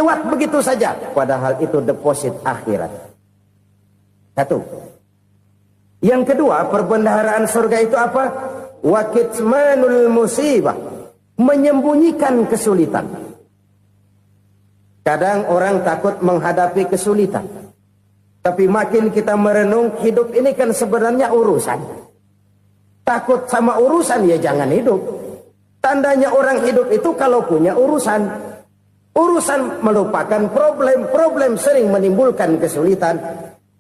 lewat begitu saja. Padahal itu deposit akhirat. Satu. Yang kedua, perbendaharaan surga itu apa? Wa kitmanul musibah. Menyembunyikan kesulitan. Kadang orang takut menghadapi kesulitan. Tapi makin kita merenung, hidup ini kan sebenarnya urusan. Takut sama urusan, ya jangan hidup. Tandanya orang hidup itu kalau punya urusan. Urusan melupakan problem. Problem sering menimbulkan kesulitan.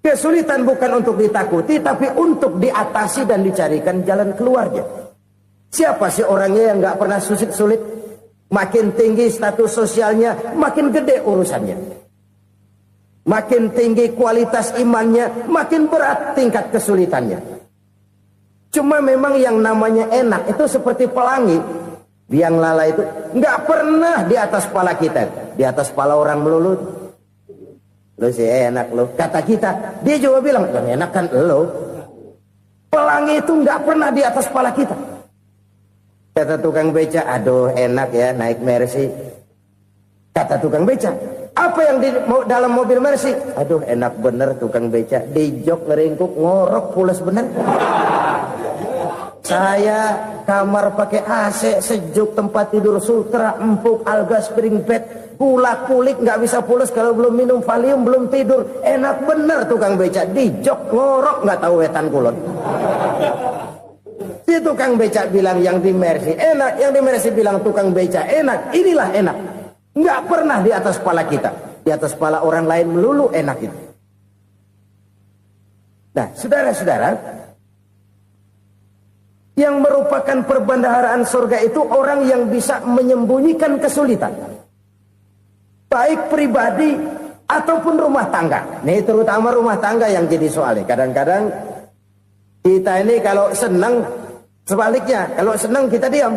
Kesulitan bukan untuk ditakuti, tapi untuk diatasi dan dicarikan jalan keluarnya. Siapa sih orangnya yang gak pernah sulit-sulit? Makin tinggi status sosialnya, makin gede urusannya. Makin tinggi kualitas imannya, makin berat tingkat kesulitannya. Cuma memang yang namanya enak itu seperti pelangi. Biang lala itu nggak pernah di atas kepala kita, di atas kepala orang melulu. Lo sih enak lo, kata kita. Dia juga bilang yang enak kan lo. Pelangi itu nggak pernah di atas kepala kita. Kata tukang beca, aduh enak ya naik Mercy. Kata tukang beca, apa yang di dalam mobil Mercy? Aduh enak bener tukang beca, di jok ngeringkuk ngorok pules bener. Saya kamar pakai AC sejuk, tempat tidur sutra, empuk, alga, spring bed, kulak kulik nggak bisa pules kalau belum minum Valium, belum tidur. Enak bener tukang beca, di jok ngorok nggak tahu wetan kulon. Si tukang beca bilang yang di Mercy enak, yang di Mercy bilang tukang beca enak. Inilah enak. Nggak pernah di atas kepala kita, di atas kepala orang lain melulu enak itu. Nah, saudara-saudara, yang merupakan perbendaharaan surga itu orang yang bisa menyembunyikan kesulitan, baik pribadi ataupun rumah tangga. Nih terutama rumah tangga yang jadi soalnya. Kadang-kadang kita ini kalau senang, sebaliknya kalau senang kita diam,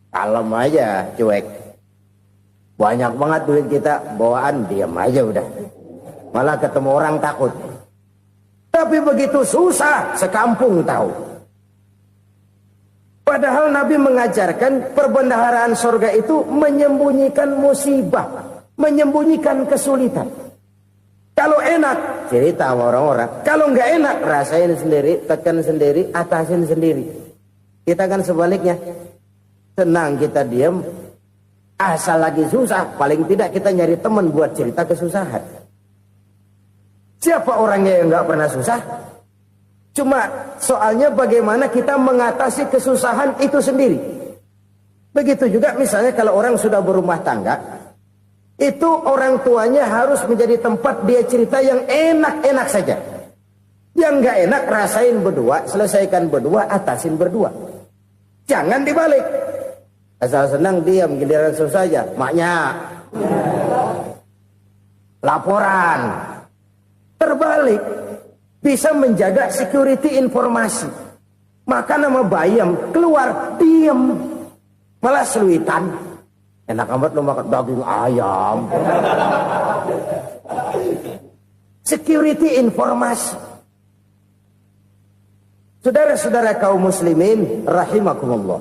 kalem aja, cuek. Banyak banget duit kita, bawaan diam aja udah. Malah ketemu orang takut. Tapi begitu susah, sekampung tahu. Padahal Nabi mengajarkan perbendaharaan surga itu menyembunyikan musibah, menyembunyikan kesulitan. Kalau enak, cerita sama orang-orang. Kalau nggak enak, rasain sendiri, tekan sendiri, atasin sendiri. Kita kan sebaliknya. Senang kita diam, asal lagi susah, paling tidak kita nyari teman buat cerita kesusahan. Siapa orangnya yang nggak pernah susah? Cuma soalnya bagaimana kita mengatasi kesusahan itu sendiri. Begitu juga misalnya kalau orang sudah berumah tangga, itu orang tuanya harus menjadi tempat dia cerita yang enak-enak saja. Yang nggak enak rasain berdua, selesaikan berdua, atasin berdua. Jangan dibalik. Asal senang diam, giliran susah saja. Maknya laporan. Terbalik. Bisa menjaga security informasi. Maka nama bayam keluar diam, malah seluitan. Enak amat lo makan daging ayam. Security informasi. Saudara-saudara kaum muslimin rahimakumullah.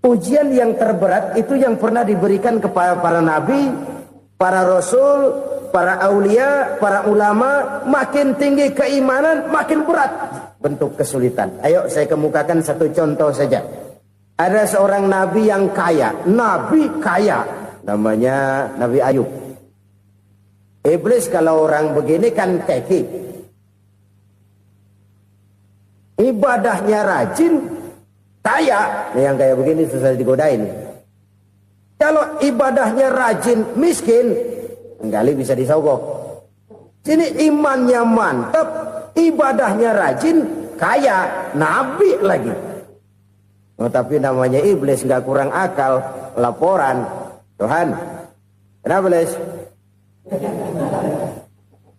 Ujian yang terberat itu yang pernah diberikan kepada para nabi, para rasul, para aulia, para ulama. Makin tinggi keimanan, makin berat bentuk kesulitan. Ayo saya kemukakan satu contoh saja. Ada seorang nabi yang kaya. Nabi kaya. Namanya Nabi Ayub. Iblis kalau orang begini kan keki. Ibadahnya rajin, kaya. Yang kayak begini susah digodain. Kalau ibadahnya rajin, miskin, kali bisa disogok. Sini imannya mantap, ibadahnya rajin, kaya, nabi lagi. Oh, tapi namanya iblis nggak kurang akal. Laporan, Tuhan, kenapa iblis?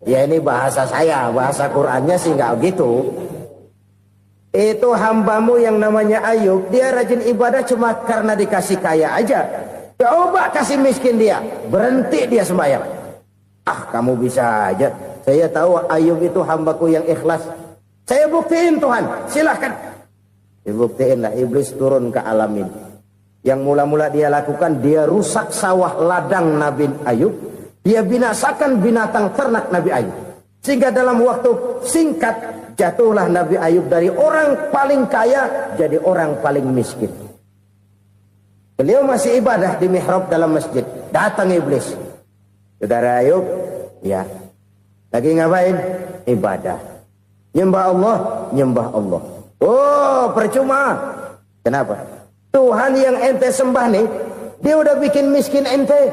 Ya ini bahasa saya, bahasa Qurannya sih nggak gitu. Itu hambamu yang namanya Ayub, dia rajin ibadah cuma karena dikasih kaya aja. Coba kasih miskin dia, berhenti dia sembahyang. Ah, kamu bisa aja. Saya tahu Ayub itu hambaku yang ikhlas. Saya buktiin Tuhan, silahkan. Dibuktiin lah, iblis turun ke alam ini. Yang mula-mula dia lakukan, dia rusak sawah ladang Nabi Ayub. Dia binasakan binatang ternak Nabi Ayub. Sehingga dalam waktu singkat, jatuhlah Nabi Ayub dari orang paling kaya, jadi orang paling miskin. Beliau masih ibadah di mihrab dalam masjid. Datang iblis. Saudara Ayub, ya. Lagi ngapain? Ibadah. Nyembah Allah, nyembah Allah. Oh, percuma. Kenapa? Tuhan yang ente sembah nih, dia udah bikin miskin ente.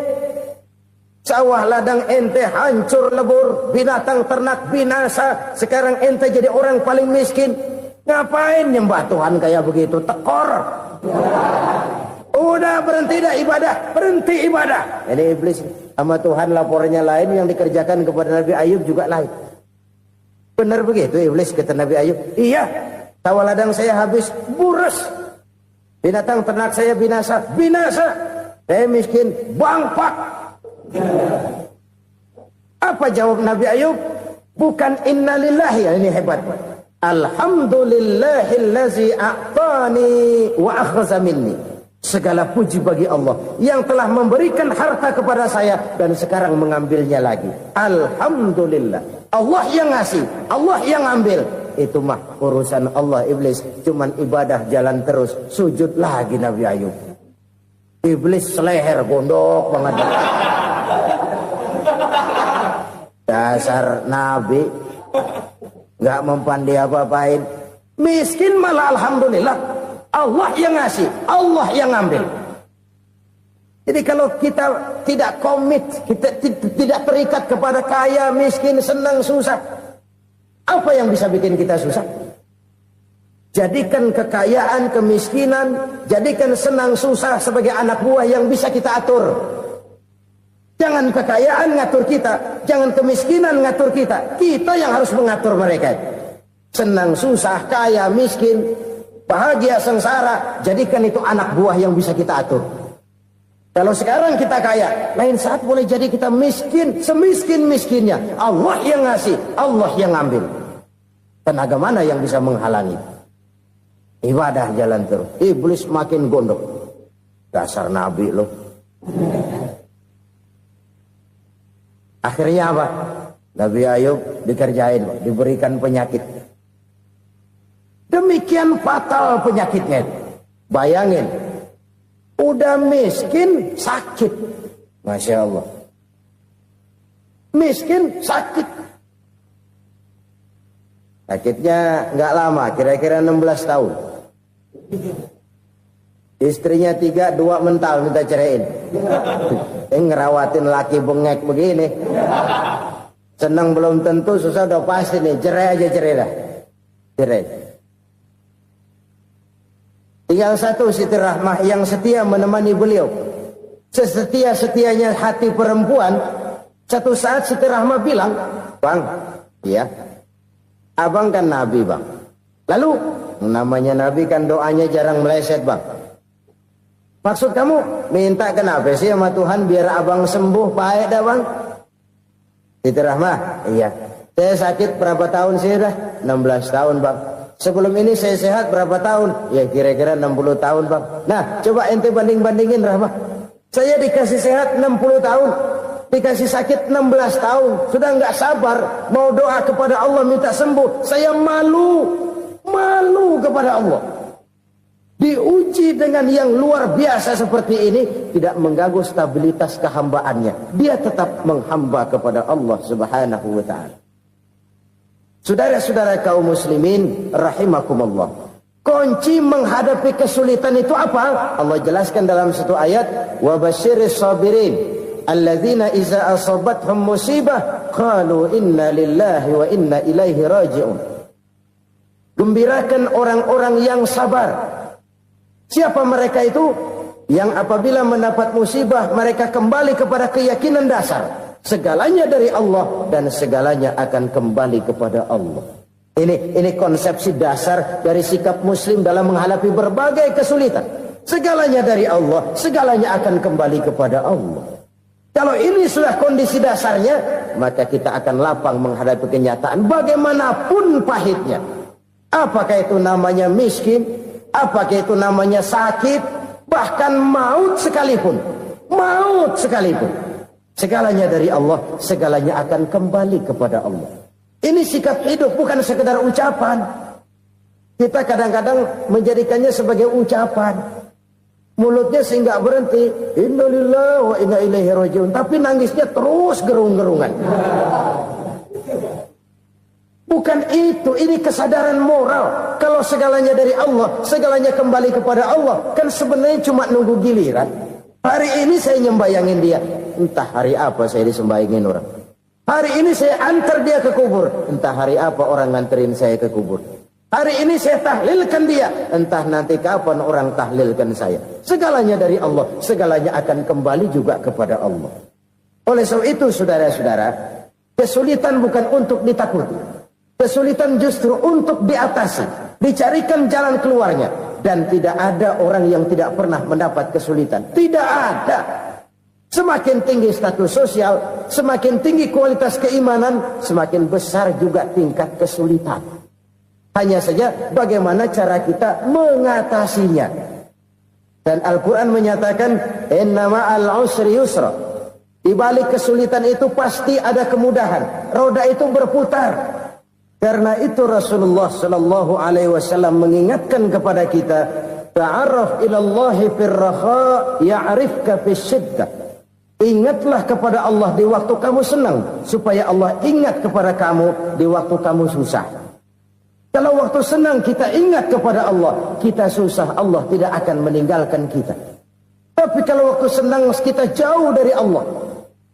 Sawah ladang ente hancur lebur, binatang ternak binasa. Sekarang ente jadi orang paling miskin. Ngapain nyembah Tuhan kayak begitu? Tekor. Udah berhenti dah ibadah, berhenti ibadah. Ini iblis sama Tuhan laporannya lain, yang dikerjakan kepada Nabi Ayub juga lain. Benar begitu iblis kata Nabi Ayub? Iya, sawah ladang saya habis, buras. Binatang ternak saya binasa, binasa. Saya miskin, bangpak. Apa jawab Nabi Ayub? Bukan innalillahi, ini hebat. Alhamdulillahillazi a'tani wa akhza minni. Segala puji bagi Allah yang telah memberikan harta kepada saya dan sekarang mengambilnya lagi. Alhamdulillah. Allah yang ngasih, Allah yang ambil. Itu mah urusan Allah. Iblis cuman ibadah jalan terus, sujud lagi Nabi Ayub. Iblis seleher gondok banget. Dasar Nabi nggak mempan dia apa-apain. Miskin malah alhamdulillah. Allah yang ngasih, Allah yang ambil. Jadi kalau kita tidak komit, kita tidak terikat kepada kaya, miskin, senang, susah, apa yang bisa bikin kita susah? Jadikan kekayaan, kemiskinan, jadikan senang, susah sebagai anak buah yang bisa kita atur. Jangan kekayaan ngatur kita, jangan kemiskinan ngatur kita. Kita yang harus mengatur mereka. Senang, susah, kaya, miskin, bahagia, sengsara, jadikan itu anak buah yang bisa kita atur. Kalau sekarang kita kaya, lain saat boleh jadi kita miskin, semiskin-miskinnya. Allah yang ngasih, Allah yang ambil. Tenaga mana yang bisa menghalangi? Ibadah jalan terus. Iblis makin gondok. Dasar Nabi loh. Akhirnya apa? Nabi Ayub dikerjain, diberikan penyakit. Demikian fatal penyakitnya. Bayangin, udah miskin sakit. Masya Allah. Miskin sakit. Sakitnya nggak lama, kira-kira 16 tahun. Istrinya 3, 2 mental minta ceraiin. Ngerawatin laki bengek begini. Senang belum tentu, susah udah pasti nih. Cerai aja, cerai dah. Cerai. Tinggal satu Siti Rahmah yang setia menemani beliau. Sesetia-setianya hati perempuan. Satu saat Siti Rahmah bilang, "Bang, ya, abang kan Nabi, Bang. Lalu, namanya Nabi kan doanya jarang meleset, Bang. Maksud kamu minta kenapa sih sama Tuhan biar abang sembuh baik dah, Bang?" Siti Rahmah, "Iya. Saya sakit berapa tahun sih dah? 16 tahun, Bang. Sebelum ini saya sehat berapa tahun? Ya kira-kira 60 tahun, Bang. Nah, coba ente banding-bandingin, Rahmah. Saya dikasih sehat 60 tahun, dikasih sakit 16 tahun. Sudah nggak sabar mau doa kepada Allah minta sembuh. Saya malu kepada Allah. Diuji dengan yang luar biasa seperti ini, tidak mengganggu stabilitas kehambaannya. Dia tetap menghamba kepada Allah Subhanahu wa ta'ala. Saudara-saudara kaum muslimin rahimakumullah. Kunci menghadapi kesulitan itu apa? Allah jelaskan dalam satu ayat, "Wa basyiris sabirin alladzina idza asabathum musibah qalu inna lillahi wa inna ilaihi raji'un." Gembirakan orang-orang yang sabar. Siapa mereka itu? Yang apabila mendapat musibah mereka kembali kepada keyakinan dasar. Segalanya dari Allah dan segalanya akan kembali kepada Allah. Ini konsepsi dasar dari sikap muslim dalam menghadapi berbagai kesulitan. Segalanya dari Allah, segalanya akan kembali kepada Allah. Kalau ini sudah kondisi dasarnya, maka kita akan lapang menghadapi kenyataan bagaimanapun pahitnya. Apakah itu namanya miskin? Apakah itu namanya sakit? Bahkan maut sekalipun, segalanya dari Allah, segalanya akan kembali kepada Allah. Ini sikap hidup, bukan sekedar ucapan. Kita kadang-kadang menjadikannya sebagai ucapan. Mulutnya sehingga berhenti, innalillahi wa inna ilaihi rajiun, tapi nangisnya terus gerung-gerungan. Bukan itu, ini kesadaran moral. Kalau segalanya dari Allah, segalanya kembali kepada Allah, kan sebenarnya cuma nunggu giliran. Hari ini saya nyembayangin dia, entah hari apa saya disembayangin orang. Hari ini saya antar dia ke kubur, entah hari apa orang nganterin saya ke kubur. Hari ini saya tahlilkan dia, entah nanti kapan orang tahlilkan saya. Segalanya dari Allah, segalanya akan kembali juga kepada Allah. Oleh sebab itu saudara-saudara, kesulitan bukan untuk ditakuti. Kesulitan justru untuk diatasi, dicarikan jalan keluarnya. Dan tidak ada orang yang tidak pernah mendapat kesulitan. Tidak ada. Semakin tinggi status sosial, semakin tinggi kualitas keimanan, semakin besar juga tingkat kesulitan. Hanya saja bagaimana cara kita mengatasinya. Dan Al-Quran menyatakan, inna ma'al usri yusra. Di balik kesulitan itu pasti ada kemudahan. Roda itu berputar. Karena itu Rasulullah sallallahu alaihi wasallam mengingatkan kepada kita, ta'arraf ilallahi firraha ya'rifka fisyiddah. Ingatlah kepada Allah di waktu kamu senang, supaya Allah ingat kepada kamu di waktu kamu susah. Kalau waktu senang kita ingat kepada Allah, kita susah, Allah tidak akan meninggalkan kita. Tapi kalau waktu senang kita jauh dari Allah,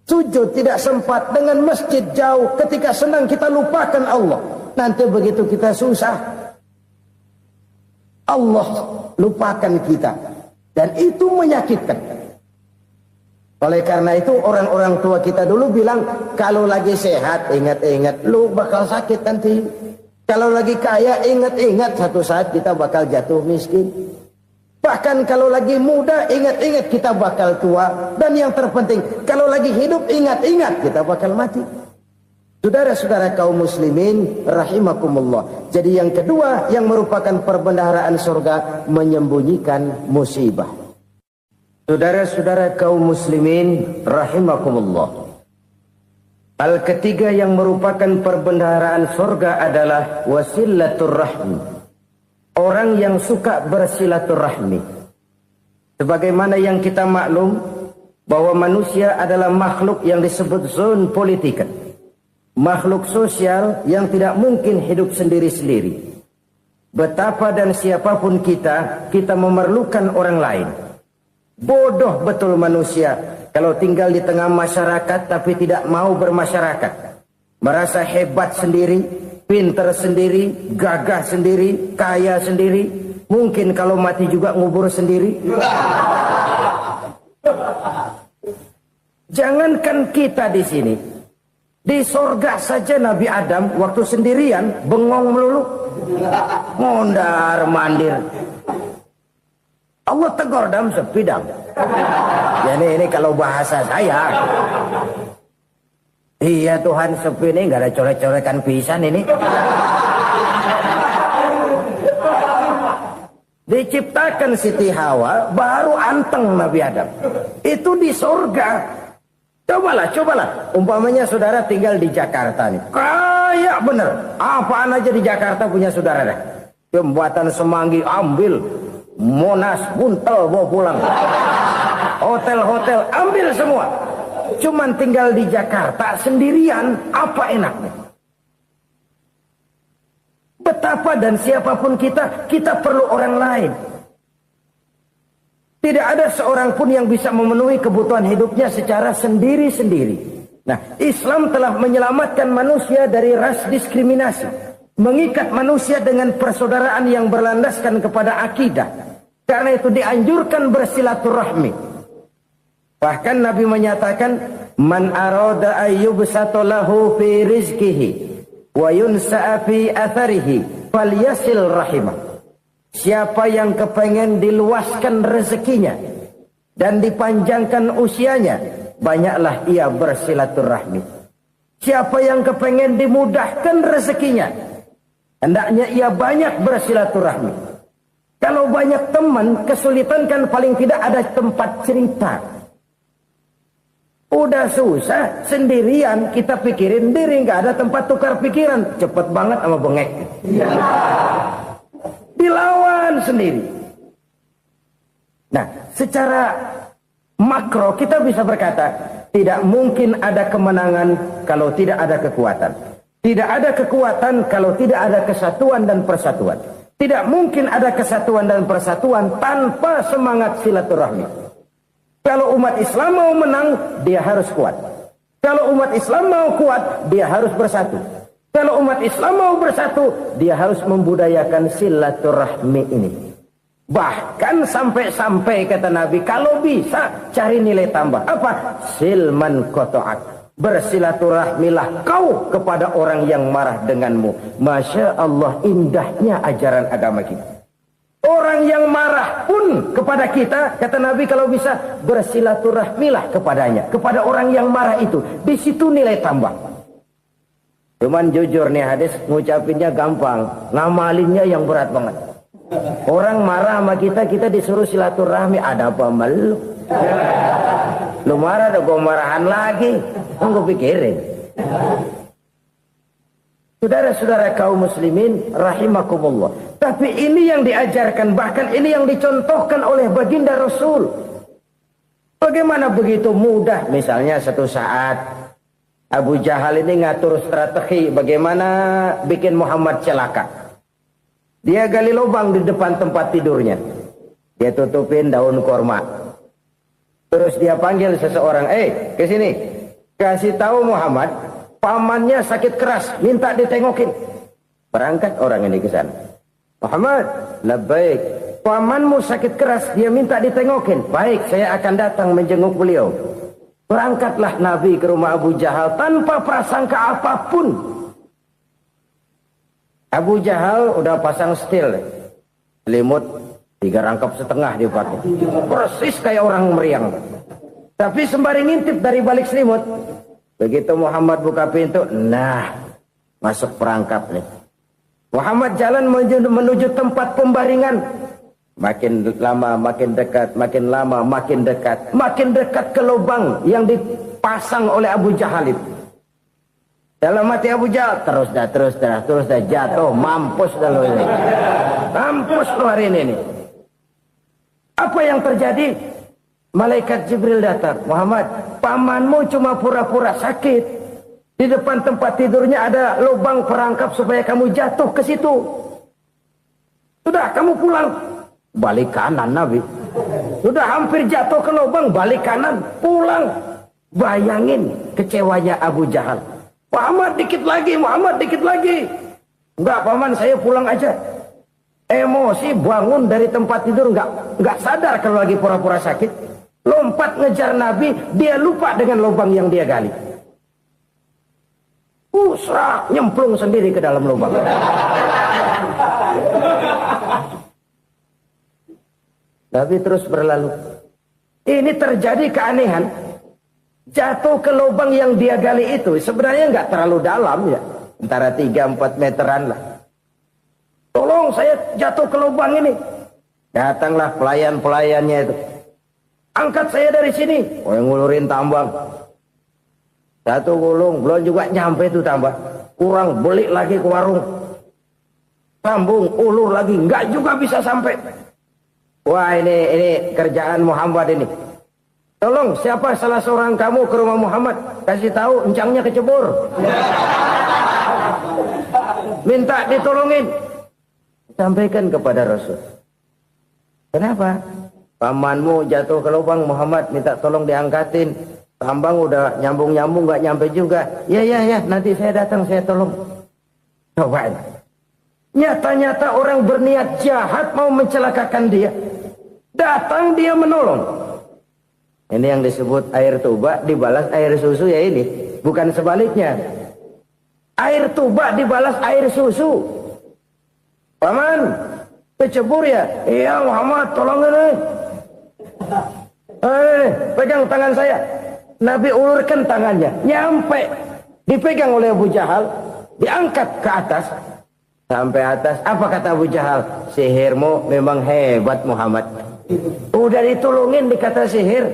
sujud tidak sempat, dengan masjid jauh, ketika senang kita lupakan Allah. Nanti begitu kita susah, Allah lupakan kita. Dan itu menyakitkan. Oleh karena itu orang-orang tua kita dulu bilang, kalau lagi sehat ingat-ingat lu bakal sakit nanti. Kalau lagi kaya ingat-ingat satu saat kita bakal jatuh miskin. Bahkan kalau lagi muda ingat-ingat kita bakal tua. Dan yang terpenting kalau lagi hidup ingat-ingat kita bakal mati. Saudara-saudara kaum muslimin rahimakumullah. Jadi yang kedua yang merupakan perbendaharaan surga, menyembunyikan musibah. Saudara-saudara kaum muslimin rahimakumullah. Hal ketiga yang merupakan perbendaharaan surga adalah wasilaturrahmi. Orang yang suka bersilaturahmi. Sebagaimana yang kita maklum bahwa manusia adalah makhluk yang disebut zoon politika. Makhluk sosial yang tidak mungkin hidup sendiri-sendiri. Betapa dan siapapun kita memerlukan orang lain. Bodoh betul manusia kalau tinggal di tengah masyarakat tapi tidak mau bermasyarakat. Merasa hebat sendiri, pintar sendiri, gagah sendiri, kaya sendiri. Mungkin kalau mati juga ngubur sendiri. Jangankan kita di sini, di sorga saja Nabi Adam waktu sendirian bengong melulu, mondar mandir. Allah tegur dam sepi dam. Ya ini kalau bahasa saya. Iya Tuhan sepi ini nggak ada coret-coretan pisan ini. Diciptakan Siti Hawa baru anteng Nabi Adam. Itu di sorga. Cobalah. Umpamanya saudara tinggal di Jakarta nih. Kayak bener. Apaan aja di Jakarta punya saudara dah. Jembatan Semanggi ambil. Monas, Buntel bawa pulang. Hotel-hotel ambil semua. Cuman tinggal di Jakarta sendirian, apa enaknya? Betapa dan siapapun kita perlu orang lain. Tidak ada seorang pun yang bisa memenuhi kebutuhan hidupnya secara sendiri-sendiri. Nah, Islam telah menyelamatkan manusia dari ras diskriminasi. Mengikat manusia dengan persaudaraan yang berlandaskan kepada akidah. Karena itu dianjurkan bersilaturahmi. Bahkan Nabi menyatakan, man arada ayyubsata lahu fi rizqihi wa yunsa'a fi atharihi falyasil rahimah. Siapa yang kepengen diluaskan rezekinya dan dipanjangkan usianya, banyaklah ia bersilaturahmi. Siapa yang kepengen dimudahkan rezekinya, hendaknya ia banyak bersilaturahmi. Kalau banyak teman, kesulitan kan paling tidak ada tempat cerita. Udah susah, sendirian kita pikirin diri, nggak ada tempat tukar pikiran. Cepet banget sama bengek. Dilawan sendiri. Nah, secara makro kita bisa berkata, tidak mungkin ada kemenangan kalau tidak ada kekuatan. Tidak ada kekuatan kalau tidak ada kesatuan dan persatuan. Tidak mungkin ada kesatuan dan persatuan tanpa semangat silaturahmi. Kalau umat Islam mau menang, dia harus kuat. Kalau umat Islam mau kuat, dia harus bersatu. Kalau umat Islam mau bersatu, dia harus membudayakan silaturahmi ini. Bahkan sampai-sampai kata Nabi, kalau bisa cari nilai tambah. Apa? Silman koto'ak. Bersilaturahmilah kau kepada orang yang marah denganmu. Masya Allah, indahnya ajaran agama kita. Orang yang marah pun kepada kita, kata Nabi, kalau bisa bersilaturahmilah kepadanya, kepada orang yang marah itu. Di situ nilai tambah. Cuman jujur nih hadis, ngucapinnya gampang, ngamalinnya yang berat banget. Orang marah sama kita, kita disuruh silaturahmi, ada apa malu? Lu marah, ada gue marahan lagi. Gue pikirin. Saudara-saudara kaum muslimin rahimakumullah. Tapi ini yang diajarkan, bahkan ini yang dicontohkan oleh baginda Rasul. Bagaimana begitu mudah? Misalnya satu saat Abu Jahal ini ngatur strategi bagaimana bikin Muhammad celaka. Dia gali lubang di depan tempat tidurnya. Dia tutupin daun korma. Terus dia panggil seseorang, ke sini. Kasih tahu Muhammad, pamannya sakit keras, minta ditengokin. Berangkat orang ini ke sana. Muhammad, labbaik. Pamanmu sakit keras, dia minta ditengokin. Baik, saya akan datang menjenguk beliau. Berangkatlah Nabi ke rumah Abu Jahal tanpa prasangka apapun. Abu Jahal udah pasang setil, selimut 3 rangkap setengah dipakai. Persis kayak orang meriang. Tapi sembari ngintip dari balik selimut. Begitu Muhammad buka pintu, nah, masuk perangkap nih. Muhammad jalan menuju tempat pembaringan. Makin lama makin dekat, makin lama makin dekat. Makin dekat ke lubang yang dipasang oleh Abu Jahal itu. Dalam hati Abu Jahal, terus dah jatuh, mampus dah lo ini. Mampus lo hari ini nih. Apa yang terjadi? Malaikat Jibril datang. Muhammad, pamanmu cuma pura-pura sakit. Di depan tempat tidurnya ada lubang perangkap supaya kamu jatuh ke situ. Sudah, kamu pulang. Balik kanan Nabi. Sudah hampir jatuh ke lubang, balik kanan, pulang. Bayangin kecewanya Abu Jahal. Muhammad dikit lagi, Muhammad dikit lagi. Enggak, paman, saya pulang aja. Emosi bangun dari tempat tidur, enggak sadar kalau lagi pura-pura sakit. Lompat ngejar Nabi, dia lupa dengan lubang yang dia gali. Serak, nyemplung sendiri ke dalam lubang. Nabi terus berlalu. Ini terjadi keanehan. Jatuh ke lubang yang dia gali itu sebenarnya nggak terlalu dalam ya, antara 3-4 meteran lah. Tolong, saya jatuh ke lubang ini. Datanglah pelayan-pelayannya itu. Angkat saya dari sini. Oh, yang ngulurin tambang. Satu gulung, belum juga nyampe itu tambang. Kurang, beli lagi ke warung. Sambung, ulur lagi, nggak juga bisa sampai. Wah, ini kerjaan Muhammad ini. Tolong, siapa salah seorang kamu ke rumah Muhammad? Kasih tahu, encangnya kecebur. Minta ditolongin. Sampaikan kepada Rasul. Kenapa? Pamanmu jatuh ke lubang, Muhammad minta tolong diangkatin. Tambang udah nyambung-nyambung, nggak nyampe juga. Ya, nanti saya datang, saya tolong. Coba. Nyata-nyata orang berniat jahat mau mencelakakan dia. Datang dia menolong. Ini yang disebut air tuba dibalas air susu ya ini. Bukan sebaliknya. Air tuba dibalas air susu. Paman, kecebur ya? Iya Muhammad, tolong ini. Pegang tangan saya. Nabi ulurkan tangannya. Nyampe. Dipegang oleh Abu Jahal. Diangkat ke atas. Sampai atas, apa kata Abu Jahal? Sihirmu memang hebat Muhammad. Udah ditolongin dikata sihir.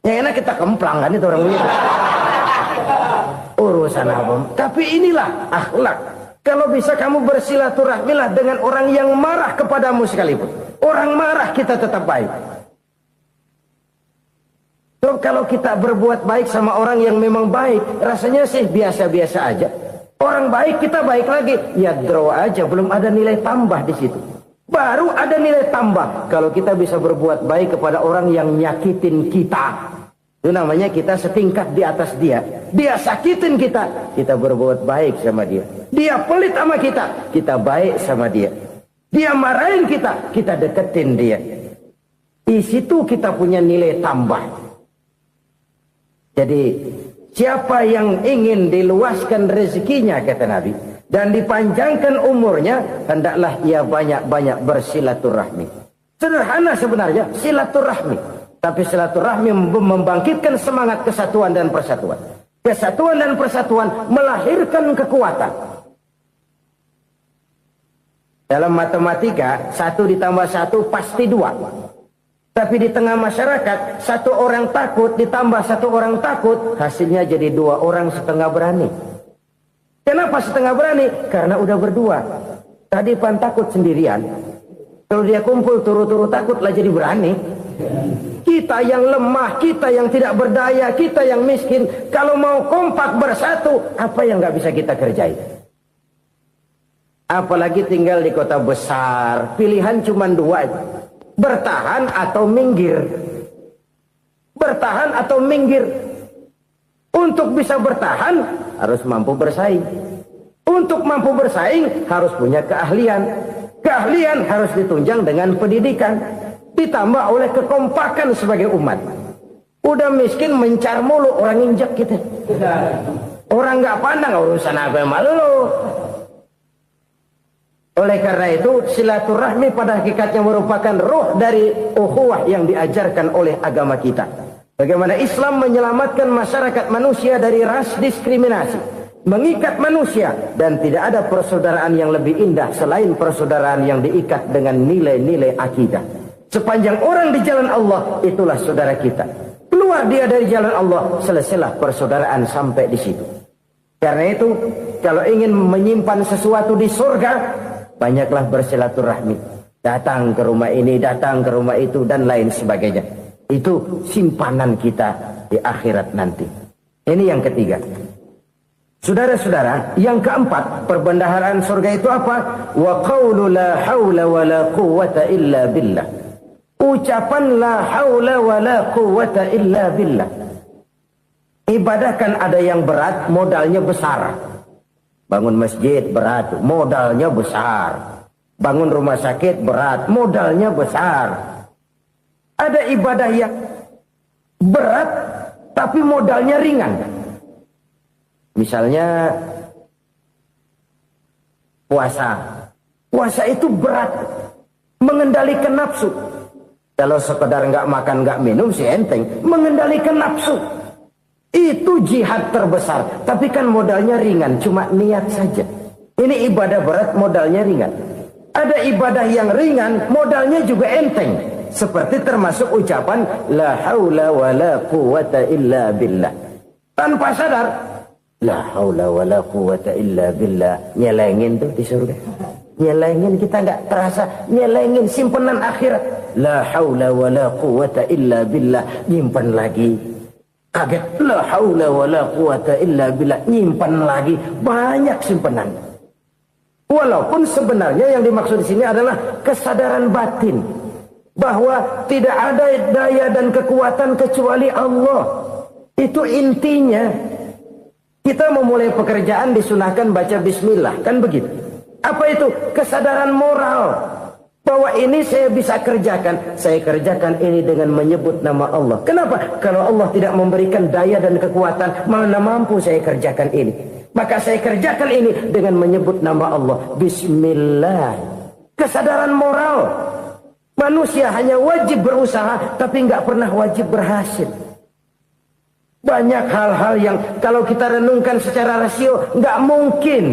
Yang enak kita kemplang kan itu orang begitu. Urusan apa? Tapi inilah akhlak. Kalau bisa kamu bersilaturahmilah dengan orang yang marah kepadamu sekalipun. Orang marah kita tetap baik. So, kalau kita berbuat baik sama orang yang memang baik, rasanya sih biasa-biasa aja. Orang baik kita baik lagi, ya draw aja, belum ada nilai tambah di situ. Baru ada nilai tambah kalau kita bisa berbuat baik kepada orang yang nyakitin kita. Itu namanya kita setingkat di atas dia. Dia sakitin kita, kita berbuat baik sama dia. Dia pelit sama kita, kita baik sama dia. Dia marahin kita, kita deketin dia. Di situ kita punya nilai tambah. Jadi siapa yang ingin diluaskan rezekinya, kata Nabi, dan dipanjangkan umurnya, hendaklah ia banyak-banyak bersilaturahmi. Sederhana sebenarnya silaturahmi, tapi silaturahmi membangkitkan semangat kesatuan dan persatuan. Kesatuan dan persatuan melahirkan kekuatan. Dalam matematika 1 ditambah 1 pasti 2. Tapi di tengah masyarakat, 1 orang takut ditambah 1 orang takut, hasilnya jadi 2 orang setengah berani. Kenapa setengah berani? Karena udah berdua. Tadi pan takut sendirian. Kalau dia kumpul turu-turu takutlah jadi berani. Kita yang lemah, kita yang tidak berdaya, kita yang miskin, kalau mau kompak bersatu, apa yang nggak bisa kita kerjain? Apalagi tinggal di kota besar, pilihan cuma 2. Bertahan atau minggir. Bertahan atau minggir. Untuk bisa bertahan harus mampu bersaing. Untuk mampu bersaing harus punya keahlian. Keahlian harus ditunjang dengan pendidikan, ditambah oleh kekompakan sebagai umat. Udah miskin mencar mulu, orang injak kita. Orang nggak pandang urusan apa malu. Oleh karena itu, silaturahmi pada hakikatnya merupakan roh dari ukhuwah yang diajarkan oleh agama kita. Bagaimana Islam menyelamatkan masyarakat manusia dari ras diskriminasi, mengikat manusia, dan tidak ada persaudaraan yang lebih indah selain persaudaraan yang diikat dengan nilai-nilai akidah. Sepanjang orang di jalan Allah, itulah saudara kita. Keluar dia dari jalan Allah, selesailah persaudaraan sampai di situ. Karena itu, kalau ingin menyimpan sesuatu di surga, banyaklah bersilaturahmi. Datang ke rumah ini, datang ke rumah itu, dan lain sebagainya. Itu simpanan kita di akhirat nanti. Ini yang ketiga. Saudara-saudara, yang keempat, perbendaharaan surga itu apa? Wa qawlu la hawla wa la quwwata illa billah. Ucapan la hawla wa la quwwata illa billah. Ibadah kan ada yang berat, modalnya besar. Bangun masjid berat, modalnya besar. Bangun rumah sakit berat, modalnya besar. Ada ibadah yang berat, tapi modalnya ringan. Misalnya puasa. Puasa itu berat, mengendalikan nafsu. Kalau sekedar nggak makan nggak minum sih enteng, mengendalikan nafsu. Itu jihad terbesar, tapi kan modalnya ringan, cuma niat saja. Ini ibadah berat, modalnya ringan. Ada ibadah yang ringan, modalnya juga enteng. Seperti termasuk ucapan la haula wa la quwwata illa billah. Tanpa sadar, la haula wa la quwwata illa billah. Nyelengin tuh di surga. Nyelengin, kita nggak terasa, nyelengin simpenan akhirat. La haula wa la quwwata illa billah. Nyimpan lagi. Kaget, la haula wa la quwwata illa billah, nyimpan lagi, banyak simpanan. Walaupun sebenarnya yang dimaksud di sini adalah kesadaran batin bahwa tidak ada daya dan kekuatan kecuali Allah. Itu intinya. Kita memulai pekerjaan disunahkan baca bismillah, kan begitu. Apa itu? Kesadaran moral. Bahwa ini saya bisa kerjakan. Saya kerjakan ini dengan menyebut nama Allah. Kenapa? Kalau Allah tidak memberikan daya dan kekuatan, mana mampu saya kerjakan ini. Maka saya kerjakan ini dengan menyebut nama Allah. Bismillah. Kesadaran moral. Manusia hanya wajib berusaha, tapi nggak pernah wajib berhasil. Banyak hal-hal yang kalau kita renungkan secara rasio, nggak mungkin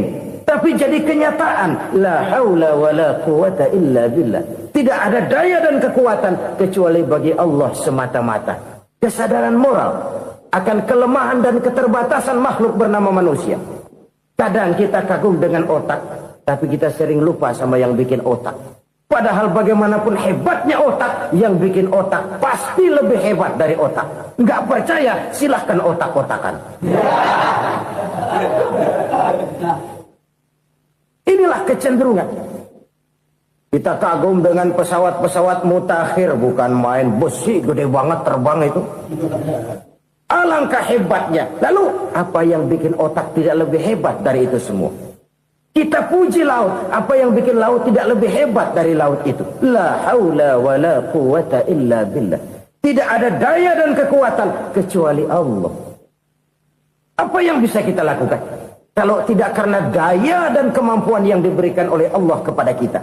Tapi jadi kenyataan. La haula wa la quwata illa billah. Tidak ada daya dan kekuatan kecuali bagi Allah semata-mata. Kesadaran moral akan kelemahan dan keterbatasan makhluk bernama manusia. Kadang kita kagum dengan otak, tapi kita sering lupa sama yang bikin otak. Padahal bagaimanapun hebatnya otak, yang bikin otak pasti lebih hebat dari otak. Nggak percaya, silahkan otak-otakan. Inilah kecenderungan. Kita kagum dengan pesawat-pesawat mutakhir, bukan main besi gede banget terbang itu. Alangkah hebatnya. Lalu apa yang bikin otak tidak lebih hebat dari itu semua? Kita puji laut. Apa yang bikin laut tidak lebih hebat dari laut itu? La haula wa la quwata illa billah. Tidak ada daya dan kekuatan kecuali Allah. Apa yang bisa kita lakukan kalau tidak karena daya dan kemampuan yang diberikan oleh Allah kepada kita?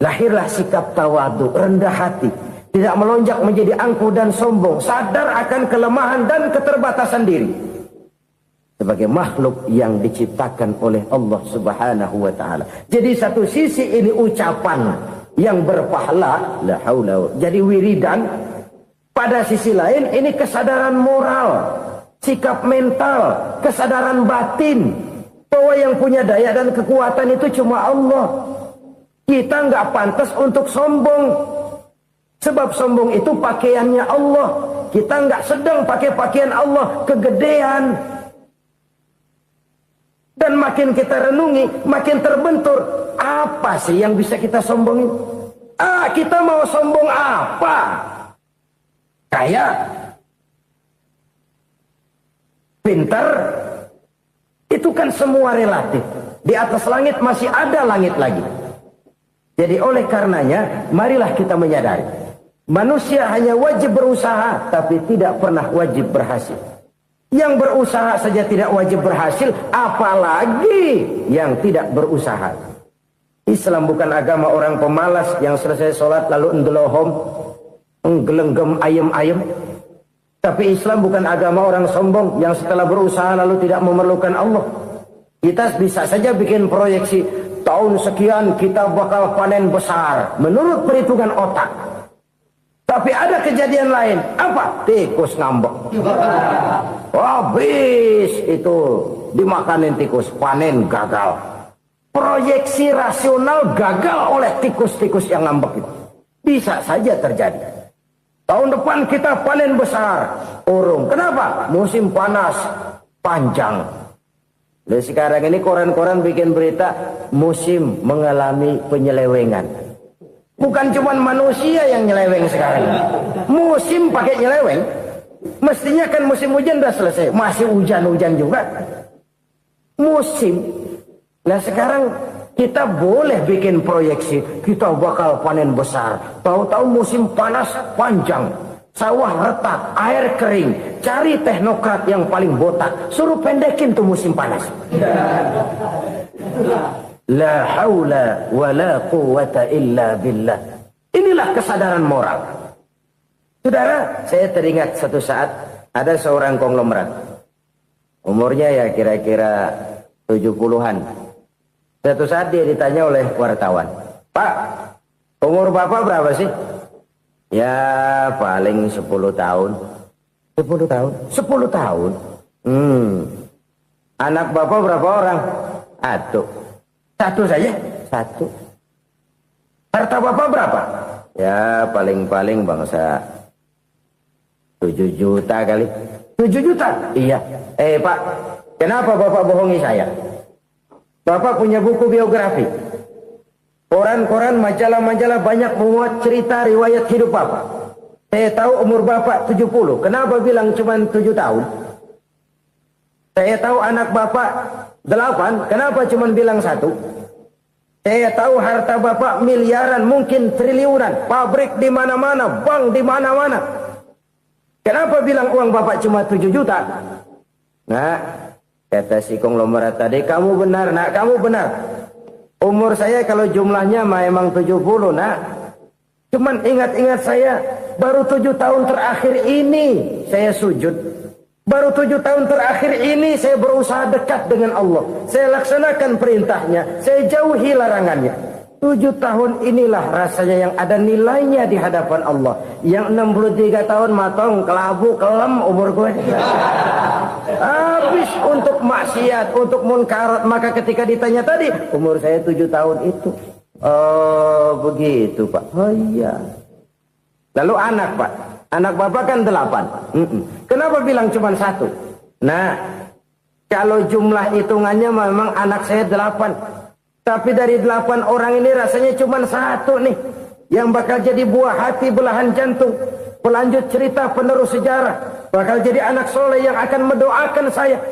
Lahirlah sikap tawadu, rendah hati, tidak melonjak menjadi angkuh dan sombong, sadar akan kelemahan dan keterbatasan diri. Sebagai makhluk yang diciptakan oleh Allah Subhanahu wa ta'ala. Jadi satu sisi ini ucapan yang berpahala, la haula, jadi wiridan. Pada sisi lain ini kesadaran moral, sikap mental, kesadaran batin, bahwa yang punya daya dan kekuatan itu cuma Allah. Kita nggak pantas untuk sombong, sebab sombong itu pakaiannya Allah. Kita nggak sedang pakai pakaian Allah, kegedean. Dan makin kita renungi, makin terbentur. Apa sih yang bisa kita sombongin? Kita mau sombong apa? Kaya? Pintar? Itu kan semua relatif. Di atas langit masih ada langit lagi. Jadi oleh karenanya, marilah kita menyadari. Manusia hanya wajib berusaha, tapi tidak pernah wajib berhasil. Yang berusaha saja tidak wajib berhasil, apalagi yang tidak berusaha. Islam bukan agama orang pemalas yang selesai sholat lalu endelohom, nggelenggem ayem-ayem. Tapi Islam bukan agama orang sombong yang setelah berusaha lalu tidak memerlukan Allah. Kita bisa saja bikin proyeksi, tahun sekian kita bakal panen besar menurut perhitungan otak. Tapi ada kejadian lain. Apa? Tikus ngambek. Habis itu dimakanin tikus, panen gagal. Proyeksi rasional gagal oleh tikus-tikus yang ngambek itu. Bisa saja terjadi. Tahun depan kita panen besar, urung. Kenapa? Musim panas panjang. Dan sekarang ini koran-koran bikin berita musim mengalami penyelewengan. Bukan cuma manusia yang nyeleweng sekarang. Musim pakai nyeleweng. Mestinya kan musim hujan udah selesai. Masih hujan-hujan juga. Musim. Nah sekarang kita boleh bikin proyeksi. Kita bakal panen besar. Tahu-tahu musim panas panjang. Sawah retak, air kering. Cari teknokrat yang paling botak. Suruh pendekin tuh musim panas. La haula wa la quwata illa billah. Inilah kesadaran moral. Saudara, saya teringat satu saat ada seorang konglomerat. Umurnya ya kira-kira 70-an. Satu saat dia ditanya oleh wartawan, "Pak, umur Bapak berapa sih?" "Ya paling 10 tahun." 10 tahun? 10 tahun? Anak Bapak berapa orang? Satu saja? Satu. Harta Bapak berapa? Ya paling-paling bangsa 7 juta kali. 7 juta? Iya. Pak, kenapa Bapak bohongi saya? Bapak punya buku biografi. Koran-koran, majalah-majalah banyak memuat cerita riwayat hidup Bapak. Saya tahu umur Bapak 70. Kenapa bilang cuma 7 tahun? Saya tahu anak Bapak 8. Kenapa cuma bilang 1? Saya tahu harta Bapak miliaran, mungkin triliunan. Pabrik di mana-mana, bank di mana-mana. Kenapa bilang uang Bapak cuma 7 juta? Nah, kata si konglomerat tadi, "Kamu benar, nak, kamu benar. Umur saya kalau jumlahnya memang 70, nak. Cuman ingat-ingat saya, baru 7 tahun terakhir ini saya sujud. Baru 7 tahun terakhir ini saya berusaha dekat dengan Allah. Saya laksanakan perintahnya, saya jauhi larangannya. 7 tahun inilah rasanya yang ada nilainya di hadapan Allah. Yang 63 tahun matong, kelabu, kelem umur gue. Habis untuk maksiat, untuk munkarat. Maka ketika ditanya tadi, umur saya 7 tahun itu. Oh begitu Pak. Oh iya. Lalu anak Pak. Anak bapak kan 8. Kenapa bilang cuma 1? Nah, kalau jumlah hitungannya memang anak saya 8. Tapi dari 8 orang ini rasanya cuma 1 nih. Yang bakal jadi buah hati, belahan jantung. Pelanjut cerita, penerus sejarah. Bakal jadi anak soleh yang akan mendoakan saya.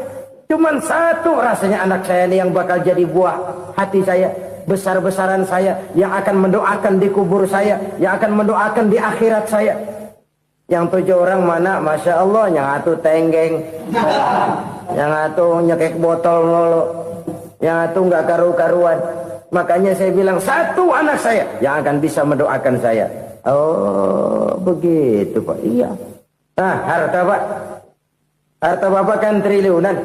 Cuma 1 rasanya anak saya ini yang bakal jadi buah hati saya. Besar-besaran saya. Yang akan mendoakan di kubur saya. Yang akan mendoakan di akhirat saya. Yang 7 orang mana, Masya Allah, yang satu tenggeng, yang satu nyekek botol mulu, yang satu nggak karu-karuan. Makanya saya bilang 1 anak saya yang akan bisa mendoakan saya. Oh begitu Pak. Iya. Nah harta Pak, harta Bapak kan triliunan.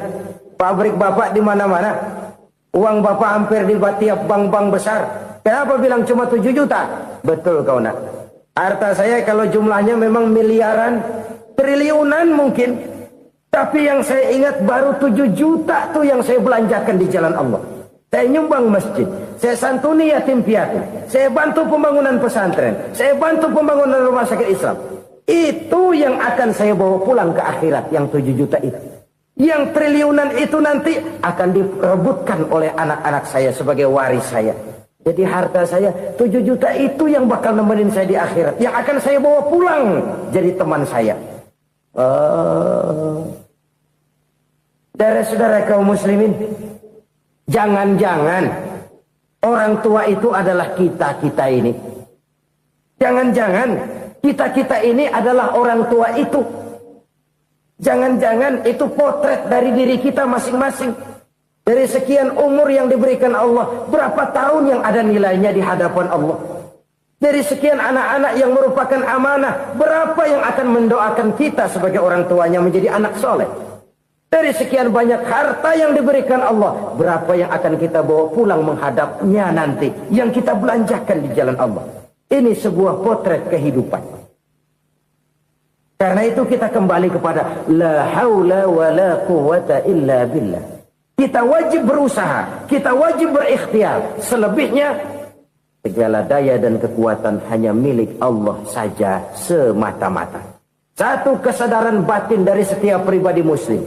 Pabrik Bapak di mana-mana. Uang Bapak hampir di tiap bank-bank besar. Kenapa bilang cuma 7 juta? Betul kau nak. Harta saya kalau jumlahnya memang miliaran, triliunan mungkin. Tapi yang saya ingat baru 7 juta tuh yang saya belanjakan di jalan Allah. Saya nyumbang masjid, saya santuni yatim piatu, saya bantu pembangunan pesantren, saya bantu pembangunan rumah sakit Islam. Itu yang akan saya bawa pulang ke akhirat, yang 7 juta itu. Yang triliunan itu nanti akan diperebutkan oleh anak-anak saya sebagai waris saya. Jadi harta saya 7 juta itu yang bakal nemenin saya di akhirat. Yang akan saya bawa pulang jadi teman saya. Saudara-saudara kaum muslimin, jangan-jangan orang tua itu adalah kita-kita ini. Jangan-jangan kita-kita ini adalah orang tua itu. Jangan-jangan itu potret dari diri kita masing-masing. Dari sekian umur yang diberikan Allah, berapa tahun yang ada nilainya di hadapan Allah? Dari sekian anak-anak yang merupakan amanah, berapa yang akan mendoakan kita sebagai orang tuanya menjadi anak soleh? Dari sekian banyak harta yang diberikan Allah, berapa yang akan kita bawa pulang menghadapnya nanti, yang kita belanjakan di jalan Allah? Ini sebuah potret kehidupan. Karena itu kita kembali kepada la haula wa la quwata illa billah. Kita wajib berusaha, kita wajib berikhtiar. Selebihnya, segala daya dan kekuatan hanya milik Allah saja semata-mata. Satu kesadaran batin dari setiap pribadi muslim.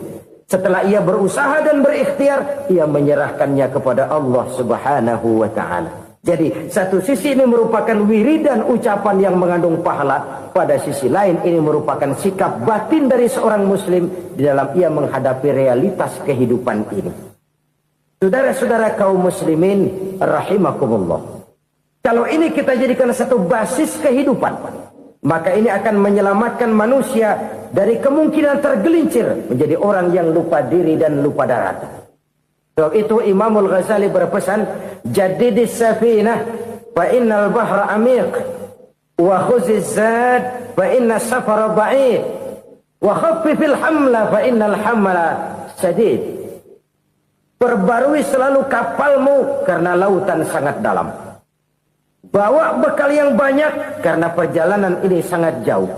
Setelah ia berusaha dan berikhtiar, ia menyerahkannya kepada Allah Subhanahu wa ta'ala. Jadi, satu sisi ini merupakan wiridan ucapan yang mengandung pahala. Pada sisi lain, ini merupakan sikap batin dari seorang muslim di dalam ia menghadapi realitas kehidupan ini. Saudara-saudara kaum muslimin, rahimakumullah. Kalau ini kita jadikan satu basis kehidupan, maka ini akan menyelamatkan manusia dari kemungkinan tergelincir menjadi orang yang lupa diri dan lupa darat. Sebab itu Imamul Ghazali berpesan, jadidis safinah fa innal bahra amiq wa khuziz zad fa inna safara ba'id wa khaffifil hamla fa innal hamla sadid. Perbarui selalu kapalmu karena lautan sangat dalam. Bawa bekal yang banyak karena perjalanan ini sangat jauh.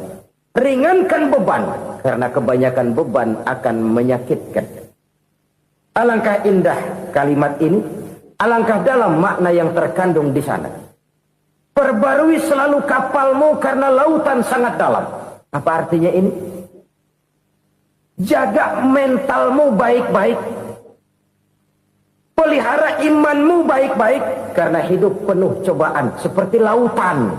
Ringankan beban karena kebanyakan beban akan menyakitkan. Alangkah indah kalimat ini, alangkah dalam makna yang terkandung di sana. Perbarui selalu kapalmu karena lautan sangat dalam. Apa artinya ini? Jaga mentalmu baik-baik. Pelihara imanmu baik-baik karena hidup penuh cobaan seperti lautan.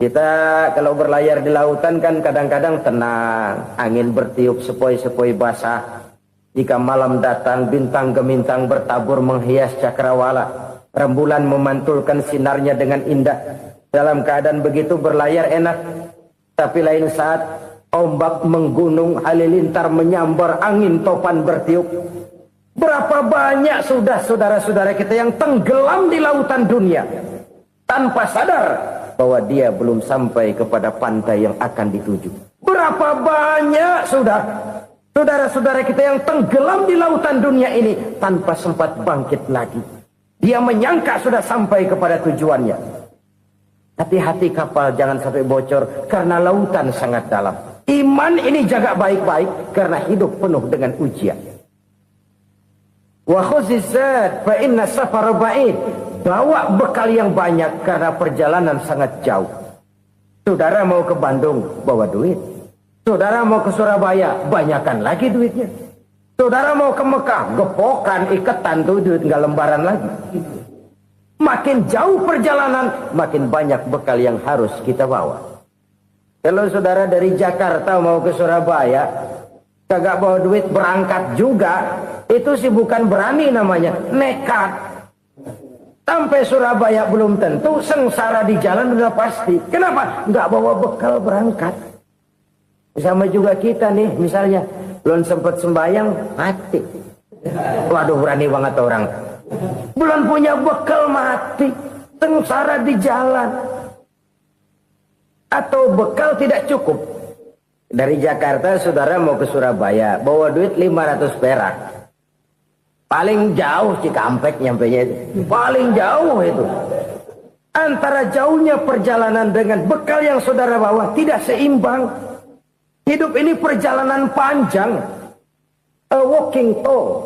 Kita kalau berlayar di lautan kan kadang-kadang tenang, angin bertiup sepoi-sepoi basah. Jika malam datang, bintang gemintang bertabur menghias cakrawala. Rembulan memantulkan sinarnya dengan indah. Dalam keadaan begitu berlayar enak. Tapi lain saat ombak menggunung, halilintar menyambar, angin topan bertiup. Berapa banyak sudah saudara-saudara kita yang tenggelam di lautan dunia tanpa sadar bahwa dia belum sampai kepada pantai yang akan dituju. Berapa banyak sudah Saudara-saudara kita yang tenggelam di lautan dunia ini tanpa sempat bangkit lagi. Dia menyangka sudah sampai kepada tujuannya. Tapi hati kapal jangan sampai bocor karena lautan sangat dalam. Iman ini jaga baik-baik karena hidup penuh dengan ujian. Wa khuzizat fa inna safara ba'id. Bawa bekal yang banyak karena perjalanan sangat jauh. Saudara mau ke Bandung, bawa duit. Saudara mau ke Surabaya, banyakkan lagi duitnya. Saudara mau ke Mekah, gepokan, iketan tuh duit nggak lembaran lagi. Makin jauh perjalanan, makin banyak bekal yang harus kita bawa. Kalau saudara dari Jakarta mau ke Surabaya, kagak bawa duit berangkat juga, itu sih bukan berani namanya, nekat. Sampai Surabaya belum tentu, sengsara di jalan udah pasti. Kenapa? Nggak bawa bekal berangkat. Sama juga kita nih, misalnya belum sempat sembahyang, mati. Waduh, berani banget orang. Belum punya bekal, mati. Sengsara di jalan. Atau bekal tidak cukup. Dari Jakarta saudara mau ke Surabaya, bawa duit 500 perak. Paling jauh Cikampek nyampenya itu. Paling jauh itu. Antara jauhnya perjalanan dengan bekal yang saudara bawa tidak seimbang. Hidup ini perjalanan panjang. A walking tour.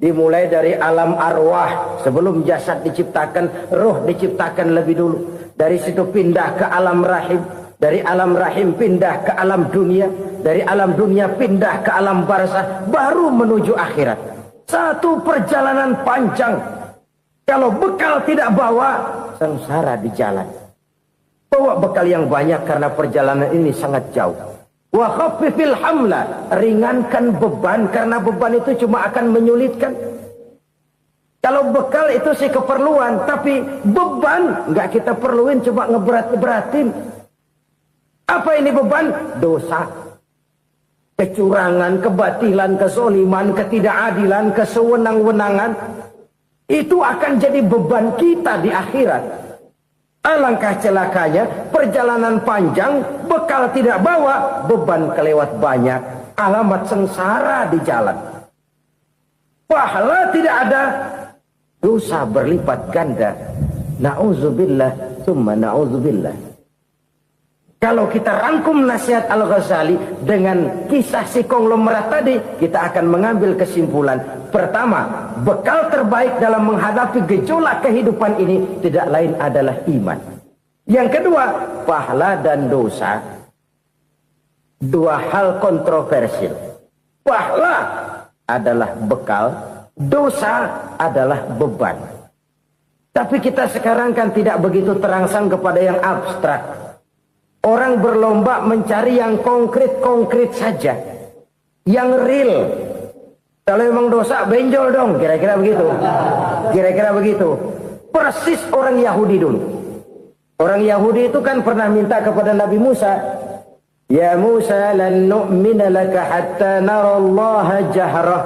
Dimulai dari alam arwah. Sebelum jasad diciptakan, roh diciptakan lebih dulu. Dari situ pindah ke alam rahim. Dari alam rahim pindah ke alam dunia. Dari alam dunia pindah ke alam barzah. Baru menuju akhirat. Satu perjalanan panjang. Kalau bekal tidak bawa, sengsara di jalan. Bawa bekal yang banyak karena perjalanan ini sangat jauh. Wa khaffifil hamla, ringankan beban karena beban itu cuma akan menyulitkan. Kalau bekal itu sih keperluan, tapi beban nggak kita perluin, cuma ngeberat-beratin. Apa ini beban? Dosa, kecurangan, kebatilan, kezoliman, ketidakadilan, kesewenang-wenangan. Itu akan jadi beban kita di akhirat. Alangkah celakanya, perjalanan panjang, bekal tidak bawa, beban kelewat banyak, alamat sengsara di jalan. Pahala tidak ada, dosa berlipat ganda. Na'udzubillah, summa na'udzubillah. Kalau kita rangkum nasihat Al-Ghazali dengan kisah si konglomerat tadi, kita akan mengambil kesimpulan. Pertama, bekal terbaik dalam menghadapi gejolak kehidupan ini tidak lain adalah iman. Yang kedua, pahala dan dosa. Dua hal kontroversial. Pahala adalah bekal, dosa adalah beban. Tapi kita sekarang kan tidak begitu terangsang kepada yang abstrak. Orang berlomba mencari yang konkret-konkret saja. Yang real. Kalau memang dosa, benjol dong. Kira-kira begitu. Kira-kira begitu. Persis orang Yahudi dulu. Orang Yahudi itu kan pernah minta kepada Nabi Musa. Ya Musa, lan nu'mina laka hatta narallaha jahrah.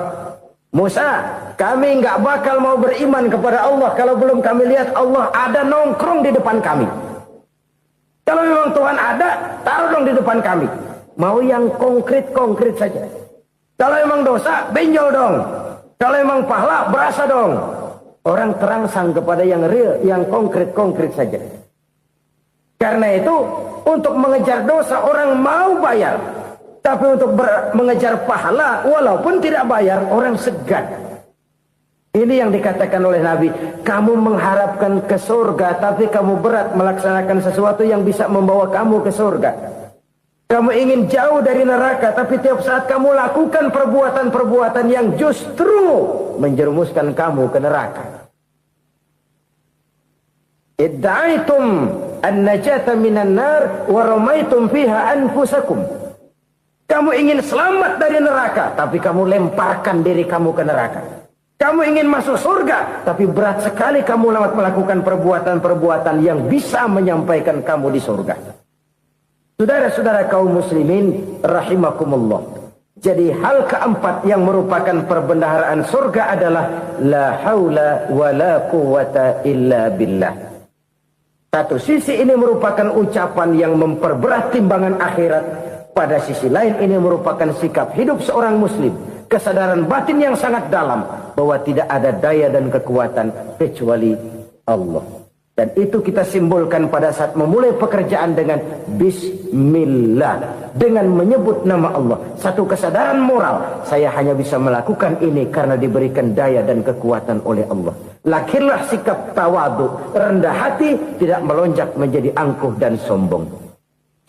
Musa, kami nggak bakal mau beriman kepada Allah kalau belum kami lihat Allah ada nongkrong di depan kami. Kalau memang Tuhan ada, taruh dong di depan kami. Mau yang konkret-konkret saja. Kalau memang dosa, benjol dong. Kalau memang pahala, berasa dong. Orang terangsang kepada yang real, yang konkret-konkret saja. Karena itu, untuk mengejar dosa, orang mau bayar. Tapi untuk mengejar pahala, walaupun tidak bayar, orang segan. Ini yang dikatakan oleh Nabi, kamu mengharapkan ke surga, tapi kamu berat melaksanakan sesuatu yang bisa membawa kamu ke surga. Kamu ingin jauh dari neraka, tapi tiap saat kamu lakukan perbuatan-perbuatan yang justru menjerumuskan kamu ke neraka. Idda'aitum an-najata minan nar wa ramaitum fiha anfusakum. Kamu ingin selamat dari neraka, tapi kamu lemparkan diri kamu ke neraka. Kamu ingin masuk surga, tapi berat sekali kamu melakukan perbuatan-perbuatan yang bisa menyampaikan kamu di surga. Saudara-saudara kaum muslimin, rahimakumullah. Jadi hal keempat yang merupakan perbendaharaan surga adalah la haula wa la quwata illa billah. Satu sisi ini merupakan ucapan yang memperberat timbangan akhirat. Pada sisi lain ini merupakan sikap hidup seorang muslim, kesadaran batin yang sangat dalam bahwa tidak ada daya dan kekuatan kecuali Allah. Dan itu kita simbolkan pada saat memulai pekerjaan dengan Bismillah, dengan menyebut nama Allah. Satu kesadaran moral, saya hanya bisa melakukan ini karena diberikan daya dan kekuatan oleh Allah. Lahirlah sikap tawadu, rendah hati, tidak melonjak menjadi angkuh dan sombong.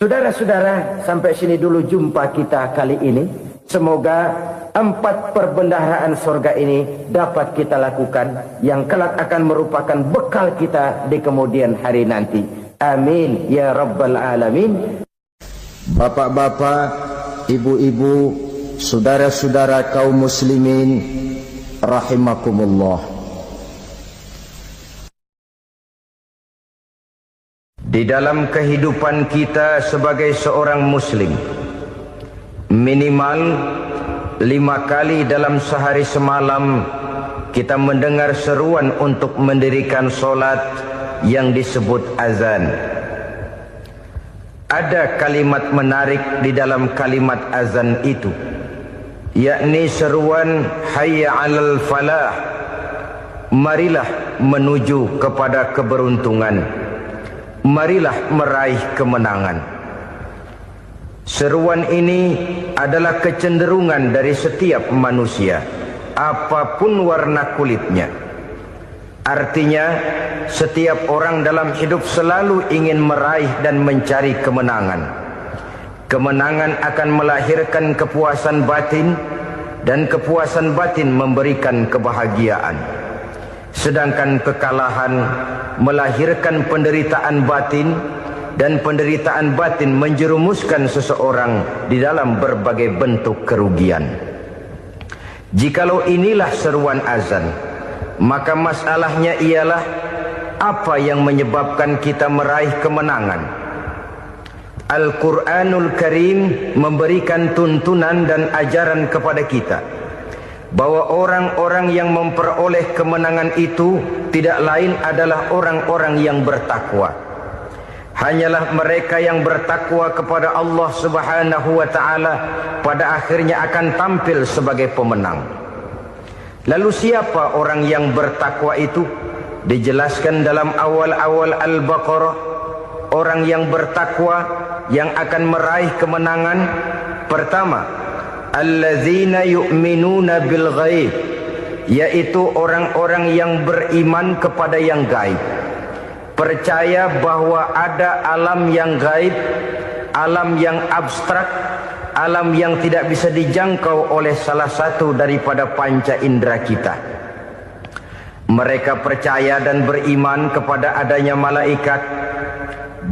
Saudara-saudara, sampai sini dulu jumpa kita kali ini. Semoga 4 perbendaharaan surga ini dapat kita lakukan, yang kelak akan merupakan bekal kita di kemudian hari nanti. Amin ya rabbal alamin. Bapak-bapak, ibu-ibu, saudara-saudara kaum muslimin rahimakumullah. Di dalam kehidupan kita sebagai seorang muslim, minimal 5 kali dalam sehari semalam kita mendengar seruan untuk mendirikan solat yang disebut azan. Ada kalimat menarik di dalam kalimat azan itu, yakni seruan hayya 'alal falah, marilah menuju kepada keberuntungan, marilah meraih kemenangan. Seruan ini adalah kecenderungan dari setiap manusia, apapun warna kulitnya. Artinya, setiap orang dalam hidup selalu ingin meraih dan mencari kemenangan. Kemenangan akan melahirkan kepuasan batin, dan kepuasan batin memberikan kebahagiaan. Sedangkan kekalahan melahirkan penderitaan batin, dan penderitaan batin menjerumuskan seseorang di dalam berbagai bentuk kerugian. Jikalau inilah seruan azan, maka masalahnya ialah apa yang menyebabkan kita meraih kemenangan. Al-Quranul Karim memberikan tuntunan dan ajaran kepada kita bahwa orang-orang yang memperoleh kemenangan itu tidak lain adalah orang-orang yang bertakwa. Hanyalah mereka yang bertakwa kepada Allah Subhanahu wa ta'ala pada akhirnya akan tampil sebagai pemenang. Lalu siapa orang yang bertakwa itu? Dijelaskan dalam awal-awal Al-Baqarah, orang yang bertakwa yang akan meraih kemenangan. Pertama, alladzina yu'minuna bil ghaib, yaitu orang-orang yang beriman kepada yang gaib. Percaya bahwa ada alam yang gaib, alam yang abstrak, alam yang tidak bisa dijangkau oleh salah satu daripada panca indera kita. Mereka percaya dan beriman kepada adanya malaikat,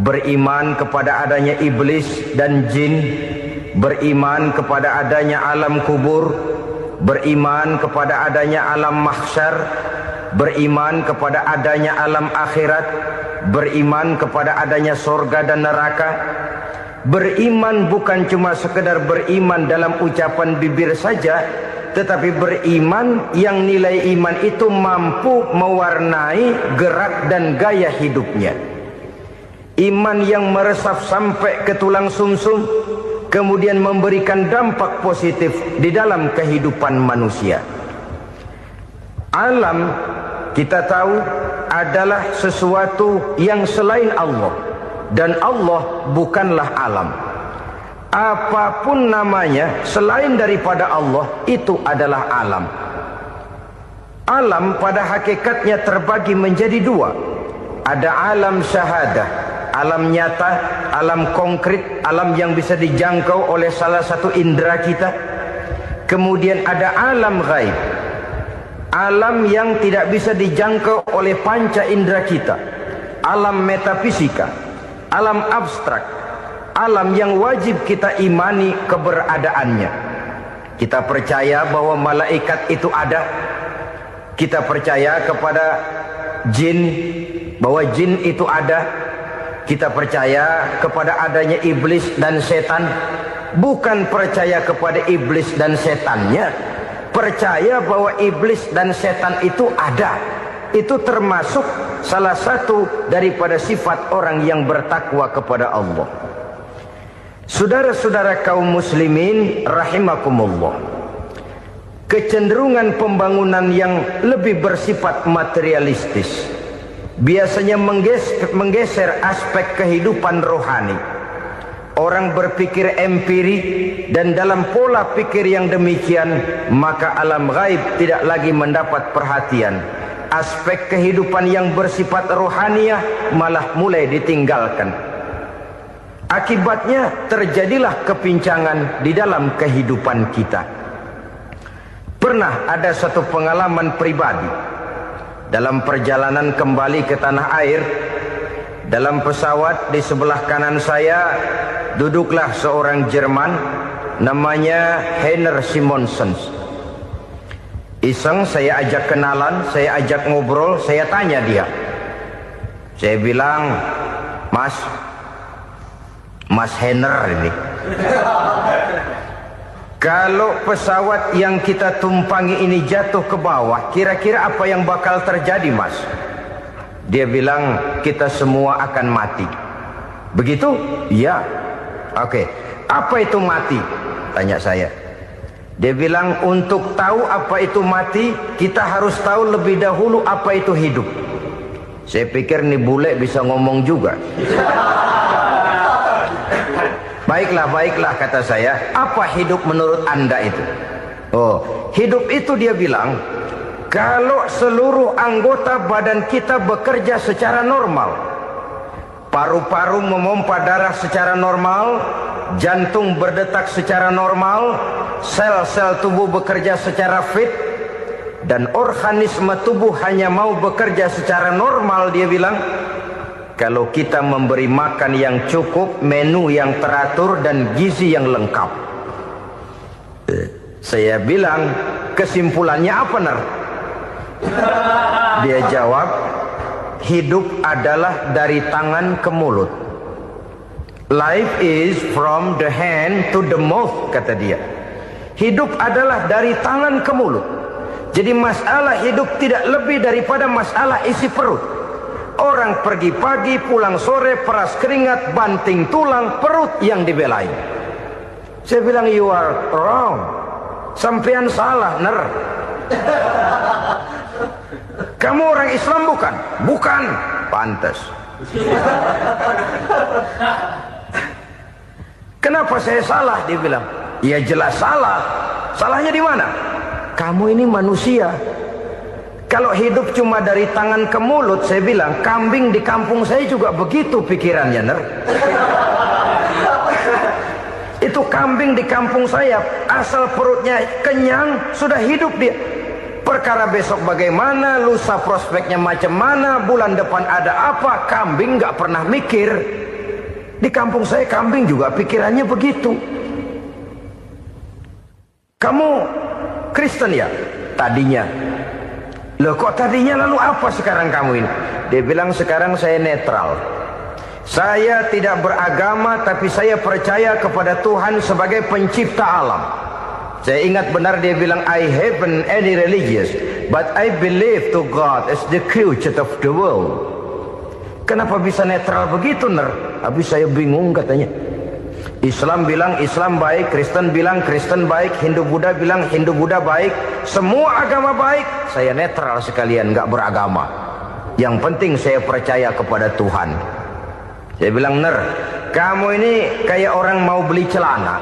beriman kepada adanya iblis dan jin, beriman kepada adanya alam kubur, beriman kepada adanya alam mahsyar, beriman kepada adanya alam akhirat, beriman kepada adanya sorga dan neraka. Beriman bukan cuma sekedar beriman dalam ucapan bibir saja, tetapi beriman yang nilai iman itu mampu mewarnai gerak dan gaya hidupnya. Iman yang meresap sampai ke tulang sumsum, kemudian memberikan dampak positif di dalam kehidupan manusia. Alam, kita tahu, adalah sesuatu yang selain Allah, dan Allah bukanlah alam. Apapun namanya selain daripada Allah, itu adalah alam. Alam pada hakikatnya terbagi menjadi 2. Ada alam syahadah, alam nyata, alam konkret, alam yang bisa dijangkau oleh salah satu indera kita. Kemudian ada alam ghaib, alam yang tidak bisa dijangkau oleh panca indera kita, alam metafisika, alam abstrak, alam yang wajib kita imani keberadaannya. Kita percaya bahwa malaikat itu ada, kita percaya kepada jin, bahwa jin itu ada, kita percaya kepada adanya iblis dan setan. Bukan percaya kepada iblis dan setannya, percaya bahwa iblis dan setan itu ada. Itu termasuk salah satu daripada sifat orang yang bertakwa kepada Allah. Saudara-saudara kaum muslimin rahimakumullah, kecenderungan pembangunan yang lebih bersifat materialistis biasanya menggeser aspek kehidupan rohani. Orang berpikir empiri, dan dalam pola pikir yang demikian maka alam gaib tidak lagi mendapat perhatian. Aspek kehidupan yang bersifat rohaniah malah mulai ditinggalkan. Akibatnya terjadilah kepincangan di dalam kehidupan kita. Pernah ada satu pengalaman pribadi dalam perjalanan kembali ke tanah air. Dalam pesawat di sebelah kanan saya duduklah seorang Jerman namanya Heiner Simonsen. Iseng saya ajak kenalan, saya ajak ngobrol, saya tanya dia. Saya bilang, Mas Heiner ini, kalau pesawat yang kita tumpangi ini jatuh ke bawah, kira-kira apa yang bakal terjadi, Mas? Dia bilang, kita semua akan mati. Begitu? Iya. Oke. Apa itu mati? Tanya saya. Dia bilang, untuk tahu apa itu mati, kita harus tahu lebih dahulu apa itu hidup. Saya pikir nih bule bisa ngomong juga. Baiklah, kata saya. Apa hidup menurut Anda itu? Oh, hidup itu dia bilang, kalau seluruh anggota badan kita bekerja secara normal, paru-paru memompa darah secara normal, jantung berdetak secara normal, sel-sel tubuh bekerja secara fit, dan organisme tubuh hanya mau bekerja secara normal, dia bilang, kalau kita memberi makan yang cukup, menu yang teratur, dan gizi yang lengkap. Saya bilang, kesimpulannya apa, Ner? Dia jawab, hidup adalah dari tangan ke mulut. Life is from the hand to the mouth, kata dia. Hidup adalah dari tangan ke mulut. Jadi masalah hidup tidak lebih daripada masalah isi perut. Orang pergi pagi, pulang sore, peras keringat, banting tulang, perut yang dibelai. Saya bilang, you are wrong. Sampean salah, Ner. Kamu orang Islam bukan? Bukan. Pantas. Kenapa saya salah? Dia bilang, ya jelas salah. Salahnya di mana? Kamu ini manusia. Kalau hidup cuma dari tangan ke mulut, saya bilang, kambing di kampung saya juga begitu pikirannya, Ner. Itu kambing di kampung saya, asal perutnya kenyang, sudah hidup dia. Perkara besok bagaimana, lusa prospeknya macam mana, bulan depan ada apa, kambing nggak pernah mikir. Di kampung saya kambing juga pikirannya begitu. Kamu Kristen ya? Tadinya. Loh kok tadinya, lalu apa sekarang kamu ini? Dia bilang, sekarang saya netral. Saya tidak beragama, tapi saya percaya kepada Tuhan sebagai pencipta alam. Saya ingat benar dia bilang, I haven't any religious, but I believe to God as the creator of the world. Kenapa bisa netral begitu, Ner? Habis saya bingung, katanya. Islam bilang Islam baik, Kristen bilang Kristen baik, Hindu Buddha bilang Hindu Buddha baik, semua agama baik. Saya netral sekalian, nggak beragama. Yang penting saya percaya kepada Tuhan. Saya bilang, Ner, kamu ini kayak orang mau beli celana,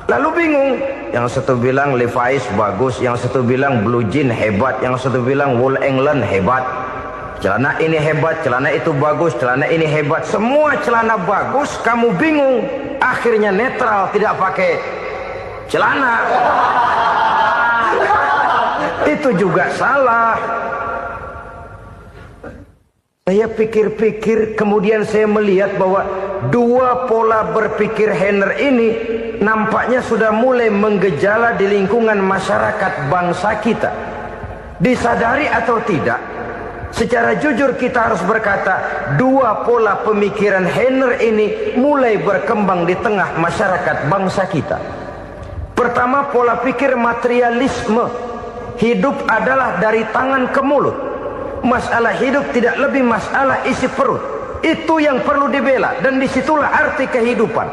lalu bingung. Yang satu bilang Levi's bagus, yang satu bilang Blue Jean hebat, yang satu bilang Wool England hebat. Celana ini hebat, celana itu bagus, celana ini hebat. Semua celana bagus, kamu bingung. Akhirnya netral, tidak pakai celana. Itu juga salah. Saya pikir-pikir, kemudian saya melihat bahwa dua pola berpikir Heiner ini nampaknya sudah mulai menggejala di lingkungan masyarakat bangsa kita. Disadari atau tidak, secara jujur kita harus berkata, dua pola pemikiran Heiner ini mulai berkembang di tengah masyarakat bangsa kita. Pertama, pola pikir materialisme. Hidup adalah dari tangan ke mulut. Masalah hidup tidak lebih masalah isi perut. Itu yang perlu dibela, dan disitulah arti kehidupan.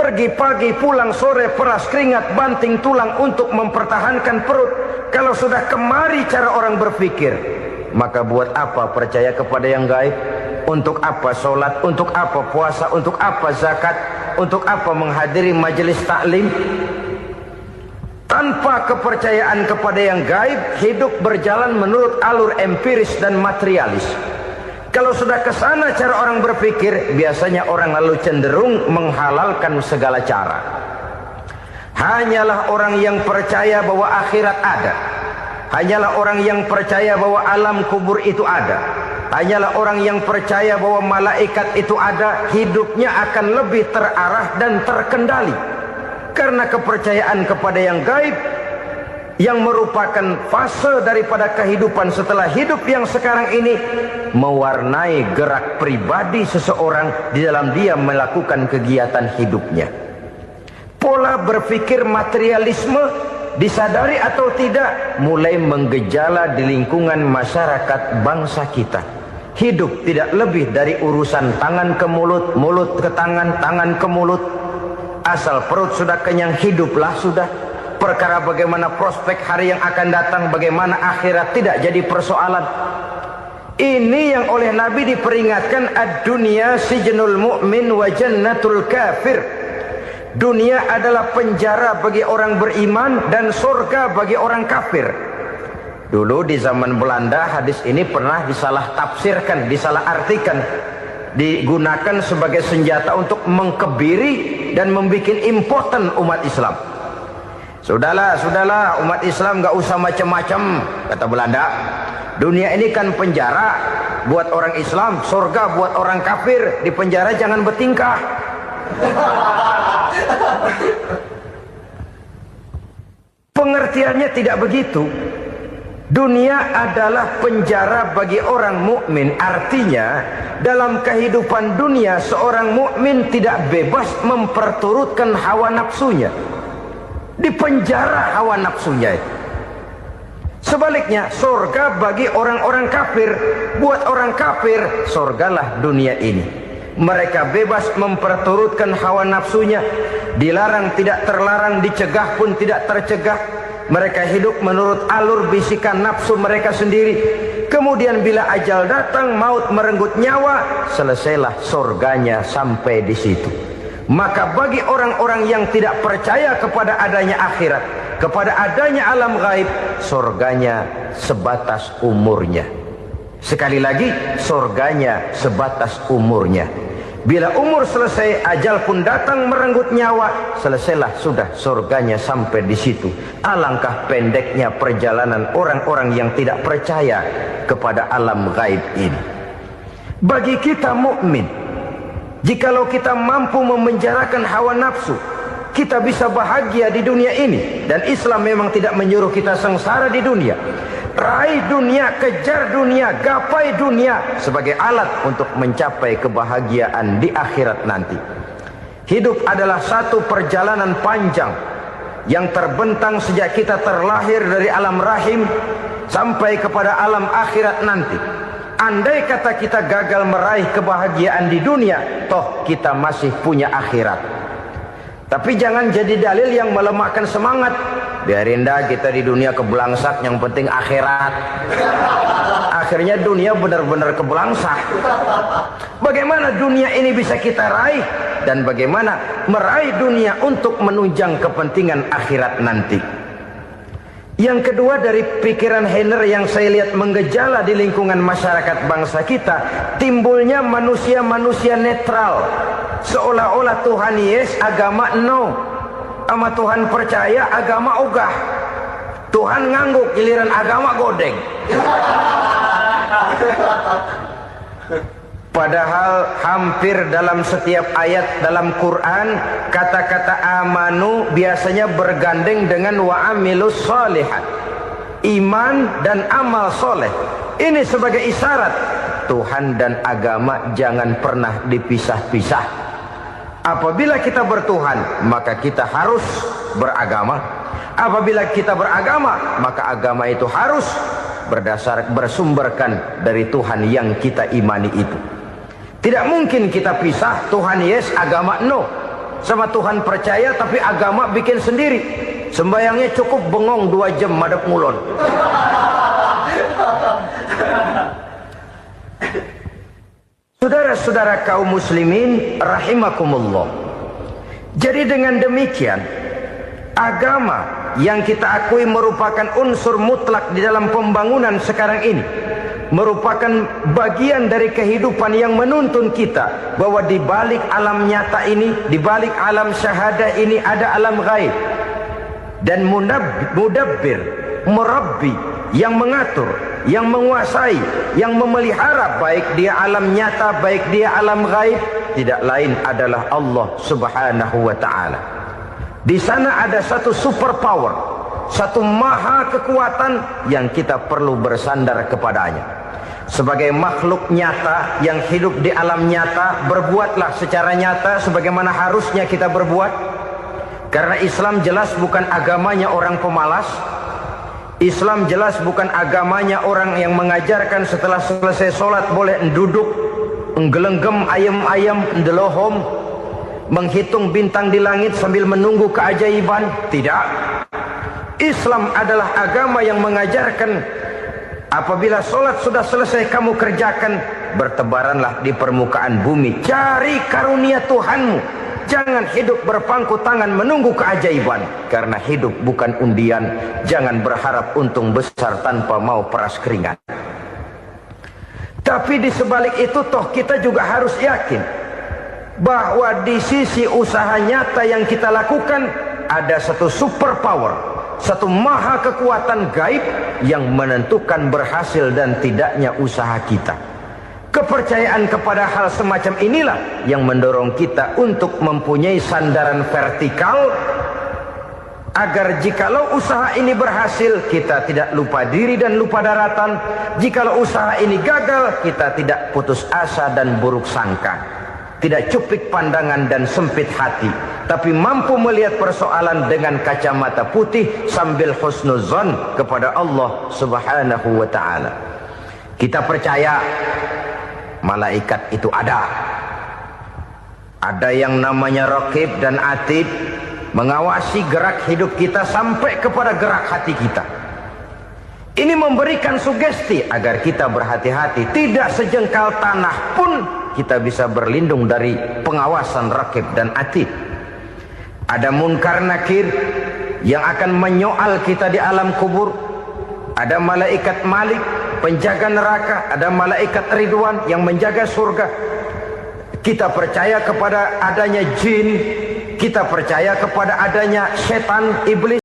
Pergi pagi pulang sore, peras keringat banting tulang untuk mempertahankan perut. Kalau sudah kemari cara orang berpikir, maka buat apa percaya kepada yang gaib? Untuk apa sholat? Untuk apa puasa? Untuk apa zakat? Untuk apa menghadiri majelis taklim? Tanpa kepercayaan kepada yang gaib, hidup berjalan menurut alur empiris dan materialis. Kalau sudah ke sana cara orang berpikir, biasanya orang lalu cenderung menghalalkan segala cara. Hanyalah orang yang percaya bahwa akhirat ada. Hanyalah orang yang percaya bahwa alam kubur itu ada. Hanyalah orang yang percaya bahwa malaikat itu ada, hidupnya akan lebih terarah dan terkendali. Karena kepercayaan kepada yang gaib, yang merupakan fase daripada kehidupan setelah hidup yang sekarang ini, mewarnai gerak pribadi seseorang di dalam dia melakukan kegiatan hidupnya. Pola berpikir materialisme, disadari atau tidak, mulai menggejala di lingkungan masyarakat bangsa kita. Hidup tidak lebih dari urusan tangan ke mulut, mulut ke tangan, tangan ke mulut. Asal perut sudah kenyang, hiduplah sudah. Perkara bagaimana prospek hari yang akan datang, bagaimana akhirat, tidak jadi persoalan. Ini yang oleh Nabi diperingatkan, ad-dunya sijnul mu'min wa jannatul kafir. Dunia adalah penjara bagi orang beriman dan surga bagi orang kafir. Dulu di zaman Belanda hadis ini pernah disalah tafsirkan, disalah artikan, digunakan sebagai senjata untuk mengkebiri dan membuat impoten umat Islam. Sudahlah umat Islam gak usah macam-macam, kata Belanda. Dunia ini kan penjara buat orang Islam, surga buat orang kafir. Di penjara jangan bertingkah. Pengertiannya tidak begitu. Dunia adalah penjara bagi orang mukmin. Artinya dalam kehidupan dunia seorang mukmin tidak bebas memperturutkan hawa nafsunya. Di penjara hawa nafsunya. Sebaliknya surga bagi orang-orang kafir. Buat orang kafir surgalah dunia ini. Mereka bebas memperturutkan hawa nafsunya. Dilarang tidak terlarang, dicegah pun tidak tercegah. Mereka hidup menurut alur bisikan nafsu mereka sendiri. Kemudian bila ajal datang, maut merenggut nyawa, selesailah surganya sampai di situ. Maka bagi orang-orang yang tidak percaya kepada adanya akhirat, kepada adanya alam gaib, surganya sebatas umurnya. Sekali lagi, surganya sebatas umurnya. Bila umur selesai, ajal pun datang merenggut nyawa, selesailah sudah surganya sampai di situ. Alangkah pendeknya perjalanan orang-orang yang tidak percaya kepada alam gaib ini. Bagi kita mukmin, jikalau kita mampu memenjarakan hawa nafsu, kita bisa bahagia di dunia ini. Dan Islam memang tidak menyuruh kita sengsara di dunia. Raih dunia, kejar dunia, gapai dunia sebagai alat untuk mencapai kebahagiaan di akhirat nanti. Hidup adalah satu perjalanan panjang yang terbentang sejak kita terlahir dari alam rahim sampai kepada alam akhirat nanti. Andai kata kita gagal meraih kebahagiaan di dunia, toh kita masih punya akhirat. Tapi jangan jadi dalil yang melemahkan semangat. Biarin dah kita di dunia kebelangsak, yang penting akhirat. Akhirnya dunia benar-benar kebelangsak. Bagaimana dunia ini bisa kita raih? Dan bagaimana meraih dunia untuk menunjang kepentingan akhirat nanti? Yang kedua, dari pikiran Heiner yang saya lihat menggejala di lingkungan masyarakat bangsa kita, timbulnya manusia-manusia netral. Seolah-olah Tuhan yes, agama no. Sama Tuhan percaya, agama ogah. Tuhan ngangguk, giliran agama godeng. Padahal hampir dalam setiap ayat dalam Quran, kata-kata amanu biasanya bergandeng dengan wa amilus sholihat. Iman dan amal soleh. Ini sebagai isyarat Tuhan dan agama jangan pernah dipisah-pisah. Apabila kita bertuhan, maka kita harus beragama. Apabila kita beragama, maka agama itu harus bersumberkan dari Tuhan yang kita imani itu. Tidak mungkin kita pisah, Tuhan yes, agama no. sama Tuhan percaya tapi agama bikin sendiri. Sembayangnya cukup bengong 2 jam madep ngulon. Saudara-saudara kaum muslimin rahimakumullah. Jadi dengan demikian, agama yang kita akui merupakan unsur mutlak di dalam pembangunan sekarang ini, merupakan bagian dari kehidupan yang menuntun kita bahwa di balik alam nyata ini, di balik alam syahadah ini ada alam gaib. Dan mudabbir, murabbi, yang mengatur, yang menguasai, yang memelihara baik dia alam nyata, baik dia alam gaib, tidak lain adalah Allah Subhanahu wa ta'ala. Di sana ada satu super power, satu maha kekuatan yang kita perlu bersandar kepadanya. Sebagai makhluk nyata yang hidup di alam nyata, berbuatlah secara nyata sebagaimana harusnya kita berbuat. Karena Islam jelas bukan agamanya orang pemalas. Islam jelas bukan agamanya orang yang mengajarkan setelah selesai sholat boleh duduk, nggelenggem ayam-ayam, ndelohom, menghitung bintang di langit sambil menunggu keajaiban. Tidak. Islam adalah agama yang mengajarkan apabila sholat sudah selesai kamu kerjakan, bertebaranlah di permukaan bumi, cari karunia Tuhanmu. Jangan hidup berpangku tangan menunggu keajaiban. Karena hidup bukan undian. Jangan berharap untung besar tanpa mau peras keringat. Tapi di sebalik itu toh kita juga harus yakin bahwa di sisi usaha nyata yang kita lakukan ada satu super power, satu maha kekuatan gaib yang menentukan berhasil dan tidaknya usaha kita. Kepercayaan kepada hal semacam inilah yang mendorong kita untuk mempunyai sandaran vertikal, agar jikalau usaha ini berhasil, kita tidak lupa diri dan lupa daratan. Jikalau usaha ini gagal, kita tidak putus asa dan buruk sangka, tidak cuplik pandangan dan sempit hati, tapi mampu melihat persoalan dengan kacamata putih sambil husnuzon kepada Allah Subhanahu wa ta'ala. Kita percaya malaikat itu ada. Ada yang namanya raqib dan atid, mengawasi gerak hidup kita sampai kepada gerak hati kita. Ini memberikan sugesti agar kita berhati-hati. Tidak sejengkal tanah pun kita bisa berlindung dari pengawasan raqib dan atid. Ada munkar nakir yang akan menyoal kita di alam kubur. Ada malaikat Malik, penjaga neraka. Ada malaikat Ridwan yang menjaga surga. Kita percaya kepada adanya jin. Kita percaya kepada adanya setan, iblis.